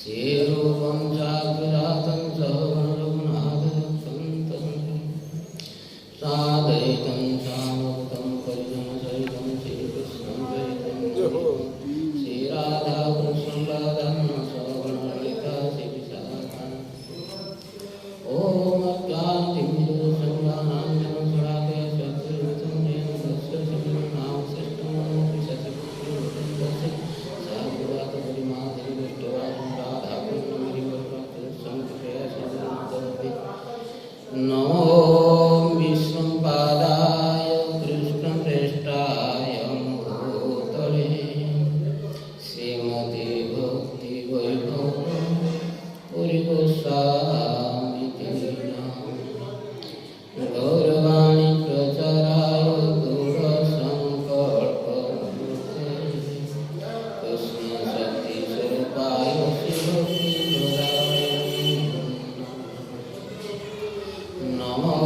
श्रीरूपं चाग्रातं सहगणरघुनाथसंतं सादयितं सामवतं परिजनसहितं श्रीकृष्णं चैतन्यं श्रीराधाकृष्णं राधां सहगणललिता श्रीविशाखां ॐ अज्ञानतिमिरसंज्ञानाञ्जनशलाकया चक्षुरुन्मिलितं येन तस्मै नामश्रेष्ठं विशेषपुत्रस्य नमो विष्णुपादाय कृष्णप्रेष्ठाय भूतले श्रीमते भक्तिवैभवपुरी गोस्वामीति गौरवाणी प्रचाराय गौरसङ्कल्पमूर्तये कृष्णशक्तिस्वरूपाय श्रीभक्तिप्रदाय नमो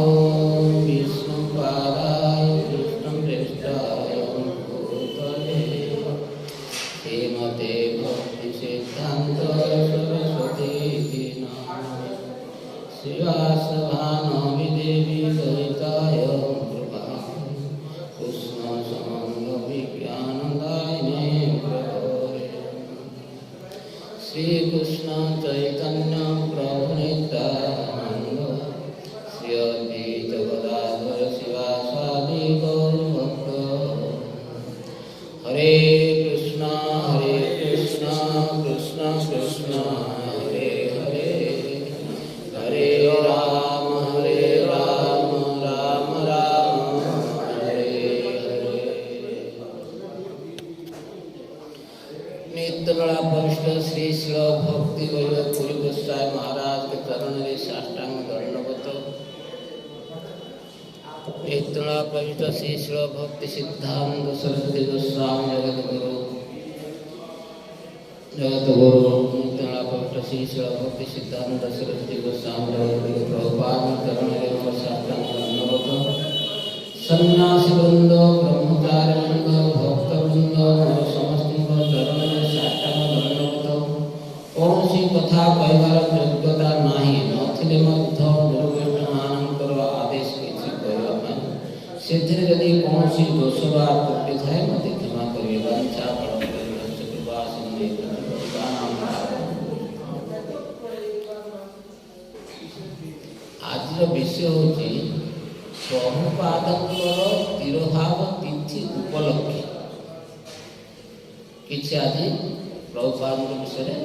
विष्णुपादाय कृष्णप्रेष्ठाय भूतले श्रीमते भक्तिसिद्धान्त सरस्वतीति नामिने श्रीवासभानवमी देवी ललिताय कृपायै कृष्णसमन्वविज्ञानदायिने प्रभवे श्रीकृष्ण चैतन्य प्रभु नित्यानन्द श्री अद्वैत गदाधर शिवासादि गौरभक्त हरे कृष्ण कृष्ण कृष्ण हरे हरे हरे राम राम राम हरे हरे नित्यकला परिष्ठ श्री शिव भक्ति वैभव पुरी गोस्वामी महाराज के चरण में साष्टांग दंडवत नित्यकला परिष्ठ श्री शिव भक्ति सिद्धांत सरस्वती गोस्वामी जगतगुरु नित्यकला परिष्ठ श्री शिव भक्ति सिद्धांत सरस्वती गोस्वामी जगतगुरु प्रभुपाद चरण में साष्टांग दंडवत सन्यासी वृंद ब्रह्मचारी वृंद भक्त वृंद समस्त चरण में साष्टांग दंडवत कौन कथा कहबार योग्यता नहीं नथिले मध्य गुरुवैष्णवମାନଙ୍କର आदेश किछि कहबा ପାଇଁ ସେଥିରେ ଯଦି କୌଣସି ଦୋଷ ବା ତ୍ରୁଟି ଥାଏ ମୋତେ କ୍ଷମା କରିବେ ବାଞ୍ଛା ଫଳ କୃପା ସିନ୍ଧୁ ଆଜିର ବିଷୟ ହେଉଛି ପ୍ରଭୁପାଦଙ୍କର ତିରୋଭାବ ତିଥି ଉପଲକ୍ଷେ କିଛି ଆଜି ପ୍ରଭୁପାଦଙ୍କ ବିଷୟରେ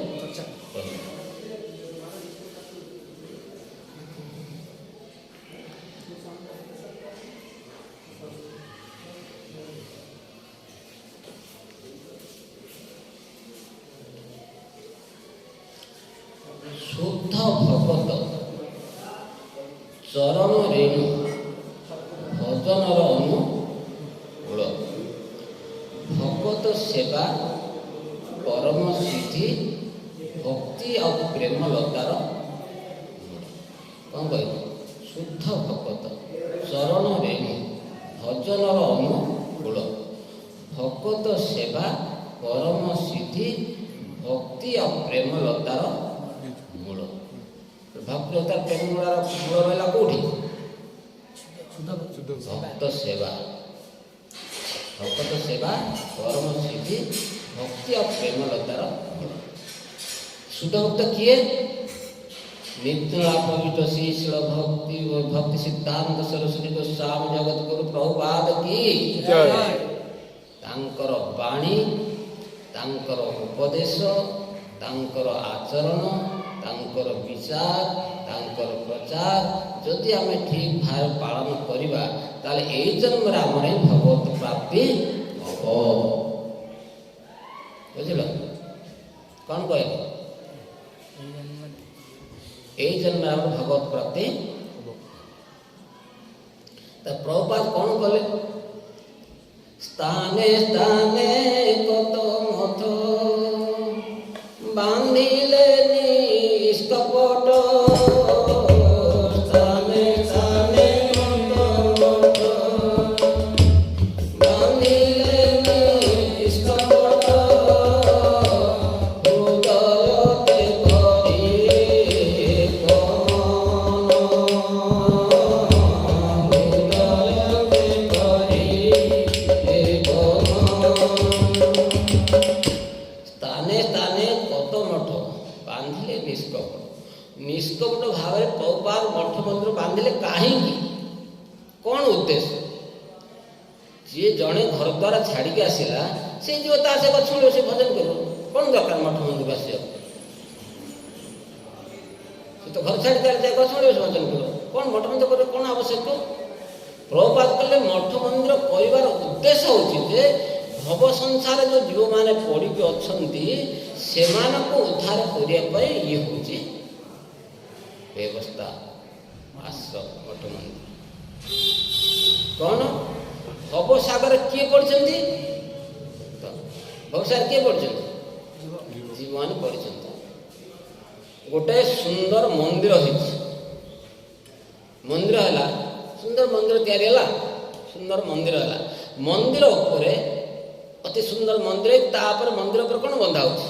शुद्ध भगत चरण रेणु भजनर अनुकूल भगत सेवा परम सिद्धि भक्ति और प्रेम लतार कौन कह शुद्ध भगत चरण रेणु भजनर अनुकूल भगत सेवा परम सिद्धि भक्ति और प्रेम लतार मूल भक्ति लतार प्रेम लतार मूल रहा कौटी भक्त सेवा परम सिद्धि भक्ति और प्रेम लतार शुद्ध भक्त किए नित्यकला पवित्र श्री शिव भक्ति भक्ति सिद्धांत सरस्वती गोस्वामी जगत गुरु प्रभुपाद की तांकर वाणी तांकर उपदेश तांकर आचरण तांकर विचार तांकर प्रचार जदि आमे ठीक भाव पालन करिबा ताले एई जन्म रे हमरे भगवत प्राप्ति हो बुझिलो कौन कहे एई जन्म रे भगवत प्राप्ति त प्रभुपाद कौन कले स्थाने स्थाने कत मथ बांधिले निष्कपट स्थाने स्थाने कत मथ बांधिले निष्कपट ସ୍ଥାନେ ସ୍ଥାନେ କତ ମଠ ବାନ୍ଧିଲେ ନିଷ୍କପଟ। ନିଷ୍କପଟ ଭାବରେ ପ୍ରଭୁପାଦ ମଠ ମନ୍ଦିର ବାନ୍ଧିଲେ କାହିଁକି, କ'ଣ ଉଦ୍ଦେଶ୍ୟ? ଯିଏ ଜଣେ ଘର ଦ୍ୱାରା ଛାଡ଼ିକି ଆସିଲା, ସେ ଯିବ ତା ସେ ଗଛ ମୂଳେ ସେ ଭଜନ କରିବ, କ'ଣ ଦରକାର ମଠ ମନ୍ଦିର ଆସିବାକୁ? ସେ ତ ଘର ଛାଡ଼ିକି ଯାଏ ଗଛ ମୂଳେ ଭଜନ କରିବ, କ'ଣ ମଠ ମନ୍ଦିର କରିବ, କ'ଣ ଆବଶ୍ୟକ? ପ୍ରଭୁପାଦ କହିଲେ ମଠ ମନ୍ଦିର କରିବାର ଉଦ୍ଦେଶ୍ୟ ହେଉଛି ଯେ ଭବ ସଂସାରରେ ଯେଉଁ ଜୀବମାନେ ପଡ଼ିକି ଅଛନ୍ତି ସେମାନଙ୍କୁ ଉଦ୍ଧାର କରିବା ପାଇଁ ଇଏ ହେଉଛି ବ୍ୟବସ୍ଥା। ଆଶ୍ରମ ମଠ ମନ୍ଦିର କ'ଣ? ଭବସାଗରରେ କିଏ ପଡ଼ିଛନ୍ତି? ଭବସାଗରରେ କିଏ ପଡ଼ିଛନ୍ତି? ଜୀବମାନେ ପଡ଼ିଛନ୍ତି। ଗୋଟେ ସୁନ୍ଦର ମନ୍ଦିର ହେଇଛି, ମନ୍ଦିର ହେଲା, ସୁନ୍ଦର ମନ୍ଦିର ତିଆରି ହେଲା, ସୁନ୍ଦର ମନ୍ଦିର ହେଲା। ମନ୍ଦିର ଉପରେ ଅତି ସୁନ୍ଦର ମନ୍ଦିର, ତାପରେ ମନ୍ଦିର ଉପରେ କ'ଣ ବନ୍ଧା ହେଉଛି?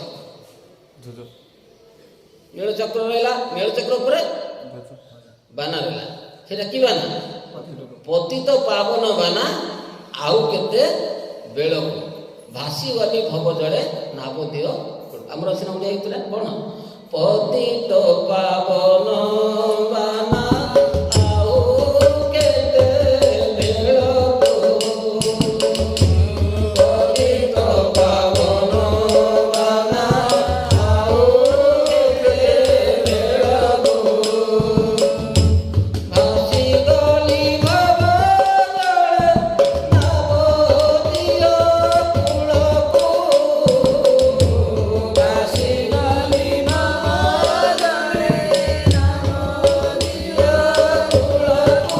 ନୀଳଚକ୍ର ରହିଲା, ନୀଳଚକ୍ର ଉପରେ ବାନା ରହିଲା। ସେଟା କି ବାନା? ପତିତ ପାବନ ବାନା। ଆଉ କେତେ ବେଳକୁ ଭାସିଗଲି ଭବ ଜଳେ ନାବ ଦିଅ। ଆମର ସିନା ଓଡ଼ିଆ ହେଇଥିଲା କ'ଣ? ପତିତ ପାବନ ବାନା ଆଉ କେତେ ବେଳକୁ, ପତିତ ପାବନ ବାନା ଆଉ କେତେ ବେଳକୁ, ଭାସିଗଲି ଭବ ଜଳେ ନାବ ଦିଅ କୂଳକୁ, ଭାସିଗଲି ଭବ ଜଳେ ନାବ ଦିଅ କୂଳକୁ, ପତିତ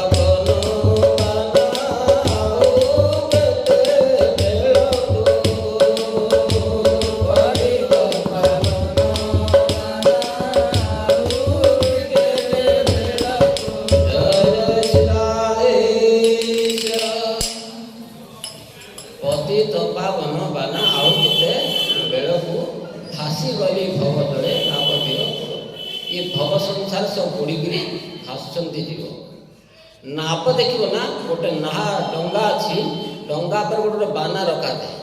ପାବନ ବାନା ଆଉ କେତେ ବେଳକୁ, ପତିତ ପାବନ ବାନା ଆଉ କେତେ ବେଳକୁ। ପତିତ ପାବନ ବାନା ଆଉ କେତେ ବେଳକୁ, ଭାସିଗଲି ଭବ ଜଳେ ନାବ ଦିଅ। ଏ ଭବ ସଂସାର ସବୁ ବୁଡ଼ିକିରି ଭାସୁଛନ୍ତି ଜୀବ। ନାବ ଦେଖିବ ନା, ଗୋଟେ ନାହା ଡଙ୍ଗା ଅଛି, ଡଙ୍ଗା ଉପରେ ଗୋଟେ ବାନା ରଖାଯାଏ,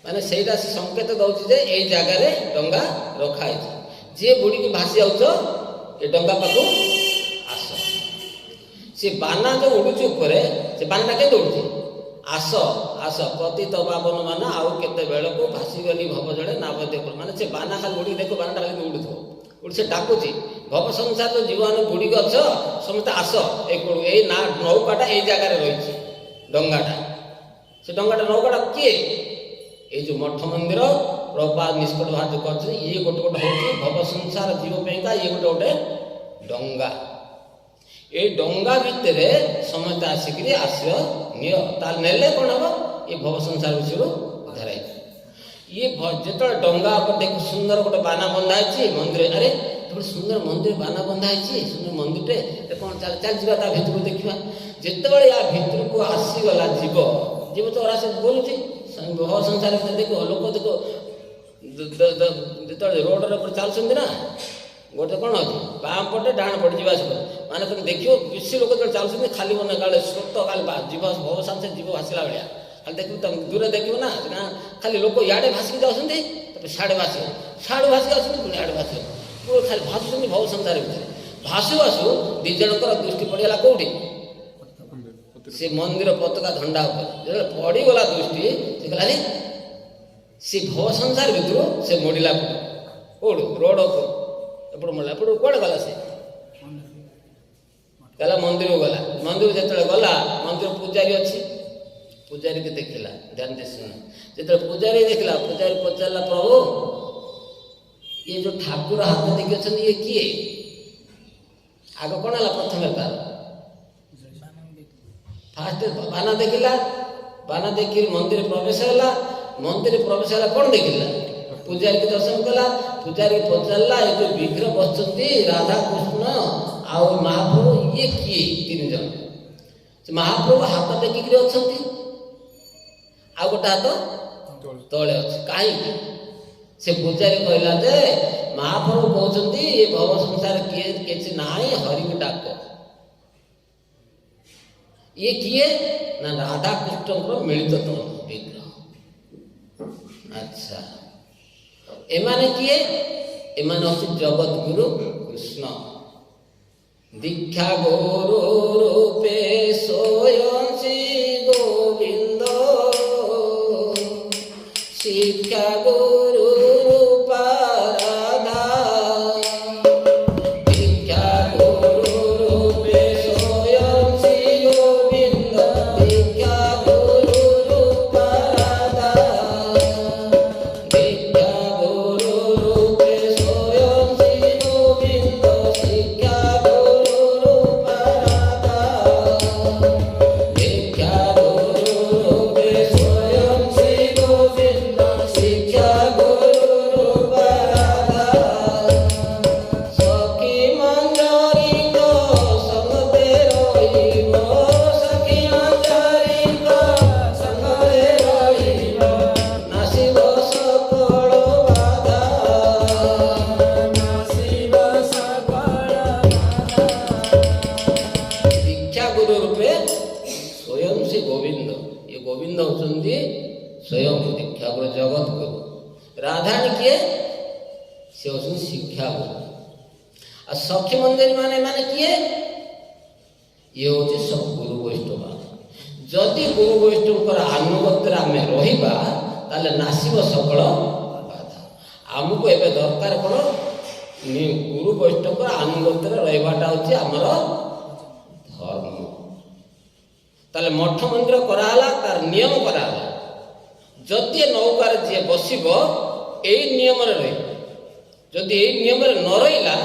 ମାନେ ସେଇଟା ସେ ସଂକେତ ଦେଉଛି ଯେ ଏଇ ଜାଗାରେ ଡଙ୍ଗା ରଖାହେଇଛି। ଯିଏ ବୁଡ଼ିକି ଭାସି ଯାଉଛ ଏ ଡଙ୍ଗା ପାଖକୁ ଆସ। ସେ ବାନା ଯେଉଁ ଉଡ଼ୁଛି ଉପରେ, ସେ ବାନାଟା କେମିତି ଉଡ଼ୁଛି? ଆସ ଆସ ପତିତ ପାବନ ବାନା ଆଉ କେତେ ବେଳକୁ, ଭାସିଗଲି ଭବ ଜଳେ ନାବ ଦିଅ। ମାନେ ସେ ବାନା ଖାଲି ଉଡ଼ିକି ଦେଖ, ବାନାଟା ଖାଲି ଉଡ଼ୁଥିବ, ଉଡ଼ି ସେ ଡାକୁଛି ଭବ ସଂସାର ଯେଉଁ ଜୀବମାନେ ବୁଡ଼ିକି ଅଛ ସମସ୍ତେ ଆସ ଏଇ କୋଳୁ, ଏଇ ନା ନୌକାଟା ଏଇ ଜାଗାରେ ରହିଛି, ଡଙ୍ଗାଟା। ସେ ଡଙ୍ଗାଟା ନୌକାଟା କିଏ? ଏଇ ଯେଉଁ ମଠ ମନ୍ଦିର ପ୍ରଭୁପାଦ ନିଷ୍କଟ ଭାବେ ଯେଉଁ କରିଛନ୍ତି, ଇଏ ଗୋଟେ ଗୋଟେ ହେଉଛି ଭବ ସଂସାର ଜୀବ ପାଇଁକା ଇଏ ଗୋଟେ ଗୋଟେ ଡଙ୍ଗା। ଏଇ ଡଙ୍ଗା ଭିତରେ ସମସ୍ତେ ଆସିକିରି ଆଶ୍ରୟ ନିଅ। ତାହେଲେ ନେଲେ କ'ଣ ହେବ? ଏ ଭବ ସଂସାର ବିଷୟରୁ ଉଦ୍ଧାର ହେଇଯିବ। ଇଏ ଯେତେବେଳେ ଡଙ୍ଗା ଉପରେ ଦେଖ ସୁନ୍ଦର ଗୋଟେ ବାନା ବନ୍ଧା ହେଇଛି ମନ୍ଦିର, ଆରେ ଗୋଟେ ସୁନ୍ଦର ମନ୍ଦିର ବାନା ବନ୍ଧା ହେଇଛି, ସୁନ୍ଦର ମନ୍ଦିରଟେ, କ'ଣ ଚାଲିଯିବା ତା ଭିତରକୁ ଦେଖିବା। ଯେତେବେଳେ ୟା ଭିତରକୁ ଆସିଗଲା ଜୀବ, ଜୀବ ତ ଆସି ବୋଲୁଛି ଭବ ସଂସାର ଭିତରେ ଦେଖିବ, ଲୋକ ଦେଖ ଯେତେବେଳେ ରୋଡ଼ର ଉପରେ ଚାଲୁଛନ୍ତି ନା, ଗୋଟେ କ'ଣ ଅଛି ବାମ ପଟେ ଡାହାଣ ପଟେ ଯିବା ଆସିବ, ମାନେ ତୁମେ ଦେଖିବ ବେଶୀ ଲୋକ ଯେତେବେଳେ ଚାଲୁଛନ୍ତି ଖାଲି ମନେ କାଳେ ସ୍ରୋତ କାଳେ ଯିବ ଭବ ସଂସାର ଯିବ ଭାସିଲା ଭଳିଆ ଖାଲି ଦେଖିବ, ତମେ ଦୂରେ ଦେଖିବ ନା ଖାଲି ଲୋକ ଇଆଡ଼େ ଭାସିକି ଯାଉଛନ୍ତି, ତାପରେ ସିଆଡ଼େ ଭାସିବ, ସିଆଡ଼ୁ ଭାସିକି ଆସୁଛନ୍ତି, ପୁଣି ଇଆଡ଼େ ଭାସିବ, ପୁରା ଖାଲି ଭାସୁଛନ୍ତି ଭବ ସଂସାର ଭିତରେ। ଭାସୁ ଭାସୁ ଦୁଇ ଜଣଙ୍କର ଦୃଷ୍ଟି ପଡ଼ିଗଲା କେଉଁଠି? ସେ ମନ୍ଦିର ପତାକା ଧଣ୍ଡା ଉପରେ। ଯେତେବେଳେ ପଡ଼ିଗଲା ଦୃଷ୍ଟି, ସେ କହିଲା ଆରେ ସେ ଭବ ସଂସାର ଭିତରୁ ସେ ମୋଡ଼ିଲା କେଉଁଠୁ? ରୋଡ଼ ଉପରୁ ଏପଟୁ ମୋଡ଼ିଲା, ଏପଟୁ କୁଆଡ଼େ ଗଲା? ସେ ଗଲା ମନ୍ଦିରକୁ ଗଲା। ମନ୍ଦିର ଯେତେବେଳେ ଗଲା, ମନ୍ଦିର ପୂଜାରୀ ଅଛି, ପୂଜାରୀକି ଦେଖିଲା, ଧ୍ୟାନ ଦେଇ ଶୁଣ। ଯେତେବେଳେ ପୂଜାରୀ ଦେଖିଲା, ପୂଜାରୀ ପଚାରିଲା ପ୍ରଭୁ ଇଏ ଯେଉଁ ଠାକୁର ହାତ ଦେଖି ଅଛନ୍ତି ଇଏ କିଏ? ଆଗ କ'ଣ ହେଲା? ପ୍ରଥମେ ତାର ଫାଷ୍ଟ ବାନା ଦେଖିଲା, ବାନା ଦେଖିକି ମନ୍ଦିର ପ୍ରବେଶ ହେଲା। ମନ୍ଦିର ପ୍ରବେଶ ହେଲା, କ'ଣ ଦେଖିଲା? ପୂଜାରୀକି ଦର୍ଶନ କଲା। ପୂଜାରୀକି ପଚାରିଲା ଏ ଯେଉଁ ବିଗ୍ରହ ବସିଛନ୍ତି ରାଧାକୃଷ୍ଣ ଆଉ ମହାପ୍ରଭୁ ଇଏ କିଏ? ତିନି ଜଣ। ସେ ମହାପ୍ରଭୁ ହାତ ଟେକିକିରି ଅଛନ୍ତି, ଆଉ ଗୋଟେ ହାତ ତଳେ ଅଛି। କାହିଁକି? ସେ ପୂଜାରୀ କହିଲା ଯେ ମହାପ୍ରଭୁ କହୁଛନ୍ତି ଏ ଭବ ସଂସାର କିଏ କିଛି ନାହିଁ, ହରିକି ଡାକ। ଇଏ କିଏ? ନା ରାଧାକୃଷ୍ଣଙ୍କର ମିଳିତ ବିଗ୍ରହ। ଏମାନେ କିଏ? ଏମାନେ ହଉଛି ଜଗତଗୁରୁ କୃଷ୍ଣ। ଦୀକ୍ଷା ଗୁରୁ ରୂପେ ସ୍ୱୟଂ ଶ୍ରୀ ଗୋବିନ୍ଦ, ଶିକ୍ଷା ଗୁରୁ ରୂପା ରାଧା। ଦୀକ୍ଷା ଗୁରୁ ରୂପେ ସ୍ୱୟଂ ଶ୍ରୀ ଗୋବିନ୍ଦ, ଦୀକ୍ଷା ଗୁରୁ ରୂପା ରାଧା। ଦୀକ୍ଷା ଗୁରୁ ରୂପେ ସ୍ୱୟଂ ଶ୍ରୀ ଗୋବିନ୍ଦ, ଶିକ୍ଷା ଗୁରୁ ରୂପା ରାଧା। ଦୀକ୍ଷା ଗୁରୁ ରୂପେ ସ୍ୱୟଂ ଶ୍ରୀ ଗୋବିନ୍ଦ, ଶିକ୍ଷା ଗୁରୁ ରୂପା ରାଧା। ସଖୀ ମଞ୍ଜରୀଙ୍କ ସଙ୍ଗରେ ରହିବ, ସଖୀ ମଞ୍ଜରୀଙ୍କ ସଙ୍ଗରେ ରହିବ, ନାସିବ ସକଳ ବାଧା, ନାସିବ ସକଳ ବାଧା। ଦୀକ୍ଷା ଗୁରୁ ରୂପେ ସ୍ୱୟଂ ଶ୍ରୀ ଗୋବିନ୍ଦ। ଏ ଗୋବିନ୍ଦ ହେଉଛନ୍ତି ସ୍ୱୟଂ ଦୀକ୍ଷା ଗୁରୁ, ଜଗତ ଗୁରୁ। ରାଧାଣୀ କିଏ? ସେ ହେଉଛନ୍ତି ଶିକ୍ଷା ଗୁରୁ। ଆଉ ସଖୀ ମଞ୍ଜରୀ ମାନେ କିଏ? ଇଏ ହେଉଛି ସବୁ ଗୁରୁ ବୈଷ୍ଣବ। ଯଦି ଗୁରୁ ବୈଷ୍ଣବଙ୍କର ଆନୁଗତ୍ୟରେ ଆମେ ରହିବା ତାହେଲେ ନାସିବ ସକଳ ବାଧା। ଆମକୁ ଏବେ ଦରକାର କ'ଣ? ଗୁରୁ ବୈଷ୍ଣବଙ୍କର ଆନୁଗତ୍ୟରେ ରହିବାଟା ହେଉଛି ଆମର ଧର୍ମ। ତାହେଲେ ମଠ ମନ୍ଦିର କରାହେଲା, ତାର ନିୟମ କରାହେଲା। ଯଦି ନୌକାରେ ଯିଏ ବସିବ ଏଇ ନିୟମରେ ରହିବ, ଯଦି ଏଇ ନିୟମରେ ନ ରହିଲା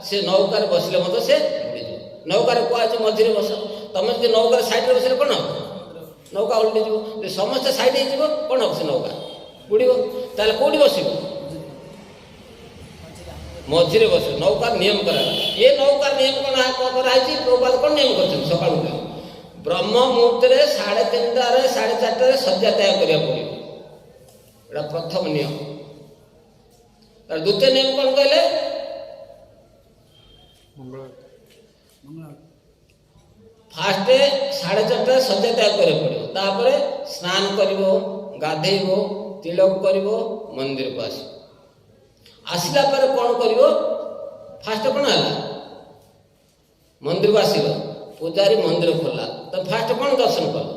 ସେ ନୌକାରେ ବସିଲେ ମଧ୍ୟ ସେ ବୁଡ଼ିଯିବ। ନୌକାରେ କୁହାଯାଇଛି ମଝିରେ ବସ। ତମେ ଯଦି ନୌକାରେ ସାଇଡ଼ରେ ବସିଲେ କ'ଣ ହେବ? ନୌକା ଓଲଟିଯିବ। ଯଦି ସମସ୍ତେ ସାଇଡ଼ ହେଇଯିବ କ'ଣ ହେବ? ସେ ନୌକା ବୁଡ଼ିବ। ତାହେଲେ କେଉଁଠି ବସିବ? ମଝିରେ ବସିବ। ନୌକାର ନିୟମ କରାହେଲା। ଏ ନୌକାର ନିୟମ କ'ଣ କରାହେଇଛି? ପ୍ରଭୁପାଦ କ'ଣ ନିୟମ କରିଛନ୍ତି? ସକାଳୁ ବ୍ରହ୍ମ ମୁହୂର୍ତ୍ତରେ 3:30 4:30 ଶଯ୍ୟା ତ୍ୟାଗ କରିବାକୁ ପଡ଼ିବ। ଏଇଟା ପ୍ରଥମ ନିୟମ। ତାର ଦ୍ୱିତୀୟ ନିୟମ କ'ଣ କହିଲେ? ଫାଷ୍ଟ 4:30 ଶଯ୍ୟା ତ୍ୟାଗ କରିବାକୁ ପଡ଼ିବ। ତାପରେ ସ୍ନାନ କରିବ, ଗାଧେଇବ, ତିଳକ କରିବ, ମନ୍ଦିରକୁ ଆସିବ। ଆସିଲା ପରେ କ'ଣ କରିବ? ଫାଷ୍ଟ କ'ଣ ହେଲା? ମନ୍ଦିରକୁ ଆସିବ, ପୂଜାରୀ ମନ୍ଦିର ଖୋଲା, ତ ଫାଷ୍ଟ କ'ଣ ଦର୍ଶନ କଲ?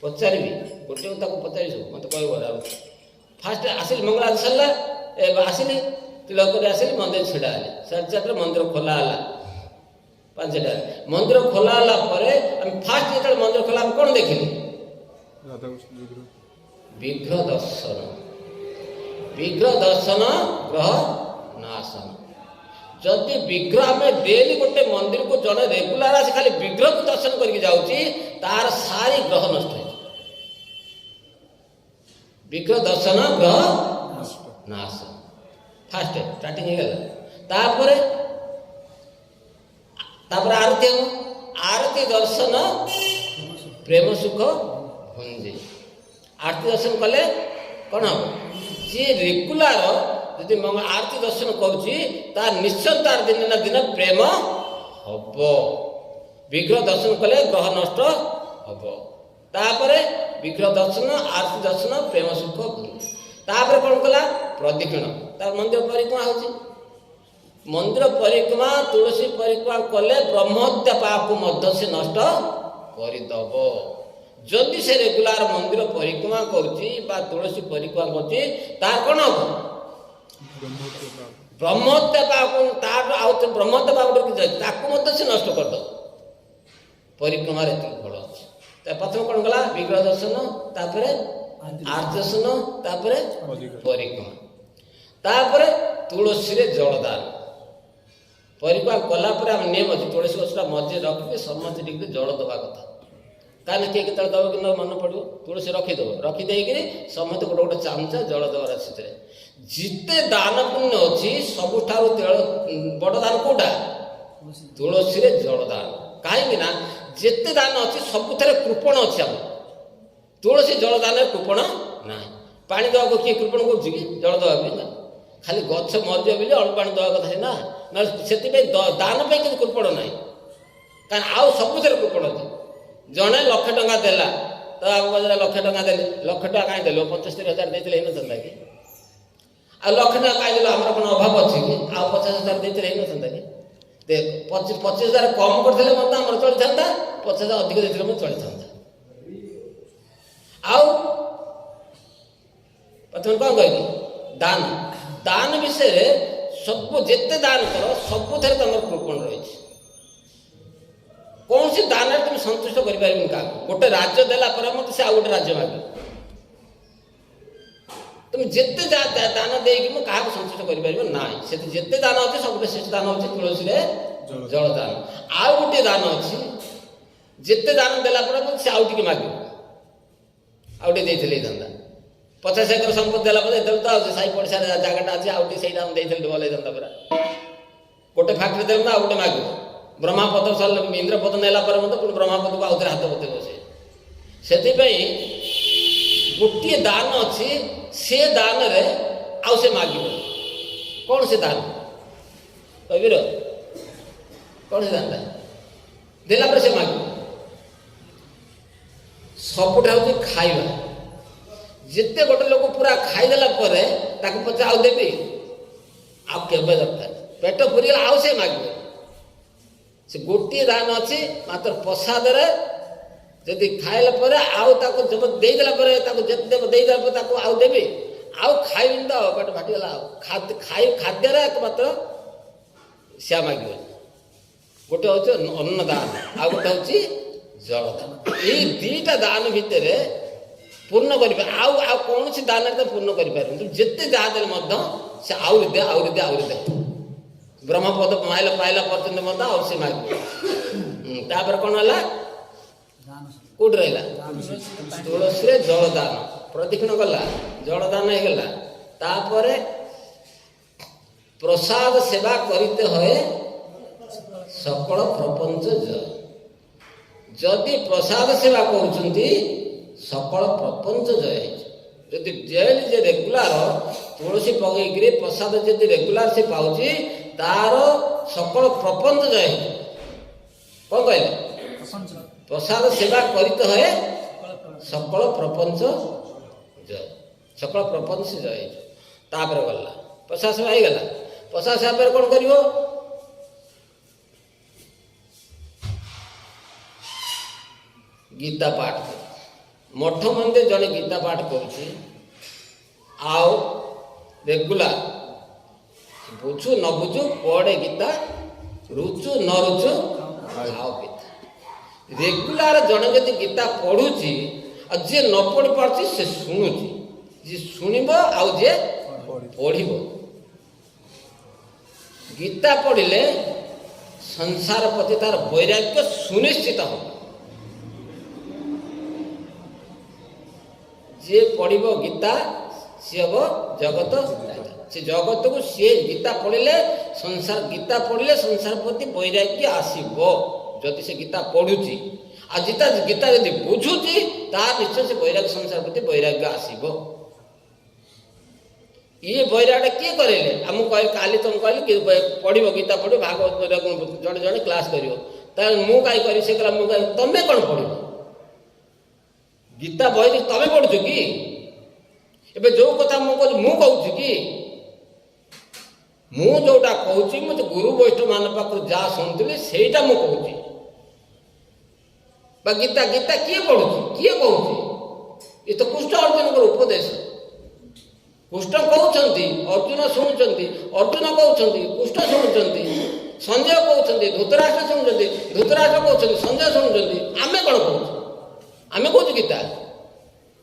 ପଚାରିବି ଗୋଟେ ତାକୁ ପଚାରି ସବୁ ମତେ କହିବ। ଫାଷ୍ଟ ଆସିଲି, ମଙ୍ଗଳାଦି ସରିଲା, ଆସିଲି, ତିଳକ କରି ଆସିଲି, ମନ୍ଦିର ଛିଡ଼ା ହେଲି। 4:30 ମନ୍ଦିର ଖୋଲା ହେଲା। 5ଟାରେ ମନ୍ଦିର ଖୋଲା ହେଲା ପରେ ଆମେ ଫାଷ୍ଟ ଯେତେବେଳେ ମନ୍ଦିର ଖୋଲା ଆମେ କ'ଣ ଦେଖିଲି? ବିଗ୍ରହ ଦର୍ଶନ। ବିଗ୍ରହ ଦର୍ଶନ ଗ୍ରହ ନାଶନ। ଯଦି ବିଗ୍ରହ ଆମେ ଡେଲି ଗୋଟେ ମନ୍ଦିରକୁ ଜଣେ ରେଗୁଲାର ଆସି ଖାଲି ବିଗ୍ରହକୁ ଦର୍ଶନ କରିକି ଯାଉଛି ତାର ସାରି ଗ୍ରହ ନଷ୍ଟ ହେଇଯିବ। ବିଗ୍ରହ ଦର୍ଶନ ଗ୍ରହ ନାଶ ଫାଷ୍ଟ ଷ୍ଟାର୍ଟିଂ ହେଇଗଲା। ତାପରେ ଆରତି ହେବ। ଆରତି ଦର୍ଶନ ପ୍ରେମ ସୁଖ ଭଞ୍ଜେ। ଆରତି ଦର୍ଶନ କଲେ କ'ଣ ହେବ? ଯିଏ ରେଗୁଲାର ଯଦି ଆରତି ଦର୍ଶନ କରୁଛି ତାର ନିଶ୍ଚୟ ତାର ଦିନେ ନା ଦିନ ପ୍ରେମ ହବ। ବିଗ୍ରହ ଦର୍ଶନ କଲେ ଗ୍ରହ ନଷ୍ଟ ହବ। ତାପରେ ବିଗ୍ରହ ଦର୍ଶନ, ଆରତି ଦର୍ଶନ, ପ୍ରେମ ସୁଖ ଭଞ୍ଜେ। ତାପରେ କ'ଣ କଲା? ପ୍ରଦକ୍ଷିଣ। ତା ମନ୍ଦିର ପରିକ୍ରମା ହେଉଛି। ମନ୍ଦିର ପରିକ୍ରମା, ତୁଳସୀ ପରିକ୍ରମା କଲେ ବ୍ରହ୍ମହତ୍ୟା ପାପକୁ ମଧ୍ୟ ସେ ନଷ୍ଟ କରିଦେବ। ଯଦି ସେ ରେଗୁଲାର ମନ୍ଦିର ପରିକ୍ରମା କରୁଛି ବା ତୁଳସୀ ପରିକ୍ରମା କରୁଛି ତାର କ'ଣ ହବ? ବ୍ରହ୍ମହତ୍ୟା ପାପ। ତାର ଆଉ ବ୍ରହ୍ମହତ୍ୟା ପାପ ତାକୁ ମଧ୍ୟ ସେ ନଷ୍ଟ କରିଦେବ। ପରିକ୍ରମାରେ ଏତିକି ଫଳ ଅଛି। ତା ପ୍ରଥମେ କ'ଣ କଲା? ବିଗ୍ରହ ଦର୍ଶନ, ତାପରେ ଆରତି ଦର୍ଶନ, ତାପରେ ପରିକ୍ରମା, ତାପରେ ତୁଳସୀରେ ଜଳଦାନ। ପରିକ୍ରମା କଲା ପରେ ଆମେ ନିୟମ ଅଛି ତୁଳସୀ ଗଛଟା ମଝିରେ ରଖିକି ସମସ୍ତେ ଟିକେ ଜଳ ଦେବା କଥା। କାହିଁକି କିଏ କେତେବେଳେ ଦେବ କି ମନେ ପଡ଼ିବ, ତୁଳସୀ ରଖିଦେବ। ରଖିଦେଇକିରି ସମସ୍ତେ ଗୋଟେ ଗୋଟେ ଚାମଚ ଜଳ ଦେବାର ଅଛି। ସେଥିରେ ଯେତେ ଦାନ ପୁଣ୍ୟ ଅଛି ସବୁଠାରୁ ବଡ଼ ଦାନ କେଉଁଟା? ତୁଳସୀରେ ଜଳ ଦାନ। କାହିଁକି ନା ଯେତେ ଦାନ ଅଛି ସବୁଥିରେ କୃପଣ ଅଛି। ଆମର ତୁଳସୀ ଜଳ ଦାନରେ କୃପଣ ନାହିଁ। ପାଣି ଦେବାକୁ କିଏ କୃପଣ କରୁଛି କି? ଜଳ ଦେବା ପାଇଁ ନା, ଖାଲି ଗଛ ମରିଯିବ ବୋଲି ଅଳ୍ପ ପାଣି ଦେବା କଥା ନା, ନହେଲେ ସେଥିପାଇଁ ଦାନ ପାଇଁ କିଛି କୃପଣ ନାହିଁ। କାରଣ ଆଉ ସବୁଥିରେ କୃପଣ ଅଛି। ଜଣେ 1,00,000 ଟଙ୍କା ଦେଲା, ତା ବାବୁ ପଚାରିଲା 1,00,000 ଟଙ୍କା ଦେଲି। 1,00,000 ଟଙ୍କା କାହିଁ ଦେଲ? 75,000 ଦେଇଥିଲେ ହେଇନଥାନ୍ତା କି? ଆଉ 1,00,000 ଟଙ୍କା କାହିଁ ଦେଲ? ଆମର କ'ଣ ଅଭାବ ଅଛି କି? ଆଉ 50,000 ଦେଇଥିଲେ ହେଇନଥାନ୍ତା କି? 25,000 କମ୍ କରିଥିଲେ ମଧ୍ୟ ଆମର ଚଳିଥାନ୍ତା, 50,000 ଅଧିକ ଦେଇଥିଲେ ମଧ୍ୟ ଚଳିଥାନ୍ତା। ଆଉ ପ୍ରଥମେ କ'ଣ କହିଲି? ଦାନ ବିଷୟରେ ସବୁ ଯେତେ ଦାନ କର ସବୁଥିରେ ତମର କୃପଣ ରହିଛି। କୌଣସି ଦାନରେ তুমি ସନ୍ତୁଷ୍ଟ କରିପାରିବନି କାହାକୁ। ଗୋଟେ ରାଜ୍ୟ ଦେଲା ପରେ ମଧ୍ୟ ସେ ଆଉ ଗୋଟେ ରାଜ୍ୟ ମାଗିବ। তুমি ଯେତେ ଦାନ ଦେଇକି ମୁଁ କାହାକୁ ସନ୍ତୁଷ୍ଟ କରିପାରିବ ନାହିଁ। ସେଠି ଯେତେ ଦାନ ଅଛି ସବୁଠୁ ଶ୍ରେଷ୍ଠ ଦାନ ହେଉଛି ତୁଳସୀରେ ଜଳ ଦାନ। ଆଉ ଗୋଟିଏ ଦାନ ଅଛି, ଯେତେ ଦାନ ଦେଲା ପରେ ସେ ଆଉ ଟିକେ ମାଗିବ, ଆଉ ଟିକେ ଦେଇଥିଲେ ହେଇଥାନ୍ତା। 50 ଏକର ସମ୍ପତ୍ତି ଦେଲା ପରେ ଏତେବେଳେ ତ ସାହି ପଡ଼ିଶାରେ ଜାଗାଟା ଅଛି, ଆଉ ଟିକେ ସେଇଟା ଆମେ ଦେଇଥିଲେ ଭଲ ହେଇଥାନ୍ତା ପରା। ଗୋଟେ ଫ୍ୟାକ୍ଟ୍ରି ଦେଲେ ଆଉ ଗୋଟେ ମାଗିବ। ବ୍ରହ୍ମାପଦ ସରିଲେ ଇନ୍ଦ୍ରପଦ ନେଲା ପରେ ମଧ୍ୟ ପୁଣି ବ୍ରହ୍ମାପଦକୁ ଆଉଥରେ ହାତ ବତେଇବ ସେ। ସେଥିପାଇଁ ଗୋଟିଏ ଦାନ ଅଛି, ସେ ଦାନରେ ଆଉ ସେ ମାଗିବ। କ'ଣ ସେ ଦାନ କହିବିର? କ'ଣ ସେ ଦାନଟା ଦେଲା ପରେ ସେ ମାଗିବ? ସବୁଟା ହେଉଛି ଖାଇବା। ଯେତେ ଗୋଟେ ଲୋକ ପୁରା ଖାଇଦେଲା ପରେ ତାକୁ ପଛେ ଆଉ ଦେବି, ଆଉ କେବେ ଦରକାର ପେଟ ପୁରିଗଲା ଆଉ ସେ ମାଗିବ। ସେ ଗୋଟିଏ ଦାନ ଅଛି ମାତ୍ର ପ୍ରସାଦରେ, ଯଦି ଖାଇଲା ପରେ ଆଉ ତାକୁ ଦେଇଦେଲା ପରେ ତାକୁ ଯେତେ ଦେବ ଦେଇଦେଲା ପରେ ତାକୁ ଆଉ ଦେବି, ଆଉ ଖାଇବିନି ତ ପେଟ ଫାଟିଗଲା। ଆଉ ଖାଦ୍ୟରେ ଏକମାତ୍ର ସେ ମାଗିବନି। ଗୋଟେ ହେଉଛି ଅନ୍ନ ଦାନ, ଆଉ ଗୋଟେ ହେଉଛି ଜଳ ଦାନ। ଏଇ ଦୁଇଟା ଦାନ ଭିତରେ ପୂର୍ଣ୍ଣ କରିପାରେ, ଆଉ କୌଣସି ଦାନରେ ତ ପୂର୍ଣ୍ଣ କରିପାରିବନି। ଯେତେ ଯାହା ଦେଲେ ମଧ୍ୟ ସେ ଆହୁରି ଦେ ଆହୁରି ଦେ ଆହୁରି ଦେ। ବ୍ରହ୍ମପଦ ପାଇଲା ପର୍ଯ୍ୟନ୍ତ ମଧ୍ୟ ଆଉ ସେ ମାଗିବ। ତାପରେ କ'ଣ ହେଲା? କୋଉଠି ରହିଲା? ତୁଳସୀରେ ଜଳ ଦାନ। ପ୍ରଦକ୍ଷିଣ ଗଲା, ଜଳ ଦାନ ହେଇଗଲା। ତାପରେ ପ୍ରସାଦ ସେବା କରିତେ ହୁଏ ସକଳ ପ୍ରପଞ୍ଚ ଜୟ। ଯଦି ପ୍ରସାଦ ସେବା କରୁଛନ୍ତି ସକଳ ପ୍ରପଞ୍ଚ ଜୟ ହେଇଛି। ଯଦି ଯେ ରେଗୁଲାର ତୁଳସୀ ପକେଇକିରି ପ୍ରସାଦ ଯଦି ରେଗୁଲାର ସେ ପାଉଛି, ତାର ସକଳ ପ୍ରପଞ୍ଚ ଜୟ ହେଇଛି। କ'ଣ କହିଲେ? ପ୍ରସାଦ ସେବା କରିତେ ହୁଏ ସକଳ ପ୍ରପଞ୍ଚ ଜୟ। ସକଳ ପ୍ରପଞ୍ଚ ଜୟ ହେଇଛି। ତାପରେ ଗଲା ପ୍ରସାଦ ସେବା ହେଇଗଲା। ପ୍ରସାଦ ସେବା ପରେ କ'ଣ କରିବ? ଗୀତା ପାଠ କରିବ। ମଠ ମନ୍ଦିର ଜଣେ ଗୀତା ପାଠ କରୁଛି, ଆଉ ରେଗୁଲାର ବୁଝୁ ନ ବୁଝୁ ପଢ଼େ ଗୀତା, ରୁଚୁ ନ ରୁଚୁ ଖାଅ ପିତା। ରେଗୁଲାର ଜଣେ ଯଦି ଗୀତା ପଢ଼ୁଛି, ଆଉ ଯିଏ ନ ପଢ଼ି ପାରୁଛି ସେ ଶୁଣୁଛି, ଯିଏ ଶୁଣିବ ଆଉ ଯିଏ ପଢ଼ିବ। ଗୀତା ପଢ଼ିଲେ ସଂସାର ପ୍ରତି ତାର ବୈରାଗ୍ୟ ସୁନିଶ୍ଚିତ ହେବ। ଯିଏ ପଢ଼ିବ ଗୀତା ସିଏ ହେବ ଜଗତ। ସେ ଜଗତକୁ ସିଏ ଗୀତା ପଢ଼ିଲେ ଗୀତା ପଢ଼ିଲେ ସଂସାର ପ୍ରତି ବୈରାଗ୍ୟ ଆସିବ। ଯଦି ସେ ଗୀତା ପଢ଼ୁଛି, ଆଉ ଗୀତା ଯଦି ବୁଝୁଛି, ତାହା ନିଶ୍ଚୟ ସେ ବୈରାଗ୍ୟ ସଂସାର ପ୍ରତି ବୈରାଗ୍ୟ ଆସିବ। ଇଏ ବୈରାଗ୍ୟ କିଏ କରେଇଲେ? ମୁଁ କହିଲି କାଲି ତମେ କହିଲି କି ପଢ଼ିବ ଗୀତା ପଢ଼ିବ, ଭାଗବତ ଜଣେ ଜଣେ କ୍ଲାସ୍ କରିବ। ତାହେଲେ ମୁଁ କାହିଁ କରିବି? ସେ କହିଲା ମୁଁ କାହିଁ? ତମେ କ'ଣ ପଢ଼ିବ? ଗୀତା ବହି ତମେ ପଢ଼ୁଛ କି? ଏବେ ଯୋଉ କଥା ମୁଁ କହୁଛି କି? ମୁଁ ଯୋଉଟା କହୁଛି ମୁଁ ଗୁରୁ ବୈଷ୍ଣବ ମାନଙ୍କ ପାଖରୁ ଯାହା ଶୁଣୁଥିଲି ସେଇଟା ମୁଁ କହୁଛି। ବା ଗୀତା କିଏ ପଢ଼ୁଛି? କିଏ କହୁଛି? ଏ ତ କୃଷ୍ଣ ଅର୍ଜୁନଙ୍କର ଉପଦେଶ। କୃଷ୍ଣ କହୁଛନ୍ତି, ଅର୍ଜୁନ ଶୁଣୁଛନ୍ତି। ଅର୍ଜୁନ କହୁଛନ୍ତି, କୃଷ୍ଣ ଶୁଣୁଛନ୍ତି। ସଞ୍ଜୟ କହୁଛନ୍ତି, ଧୃତରାଷ୍ଟ୍ର ଶୁଣୁଛନ୍ତି। ଧୃତରାଷ୍ଟ୍ର କହୁଛନ୍ତି, ସଞ୍ଜୟ ଶୁଣୁଛନ୍ତି। ଆମେ କ'ଣ କହୁଛୁ? ଆମେ କହୁଛୁ ଗୀତା।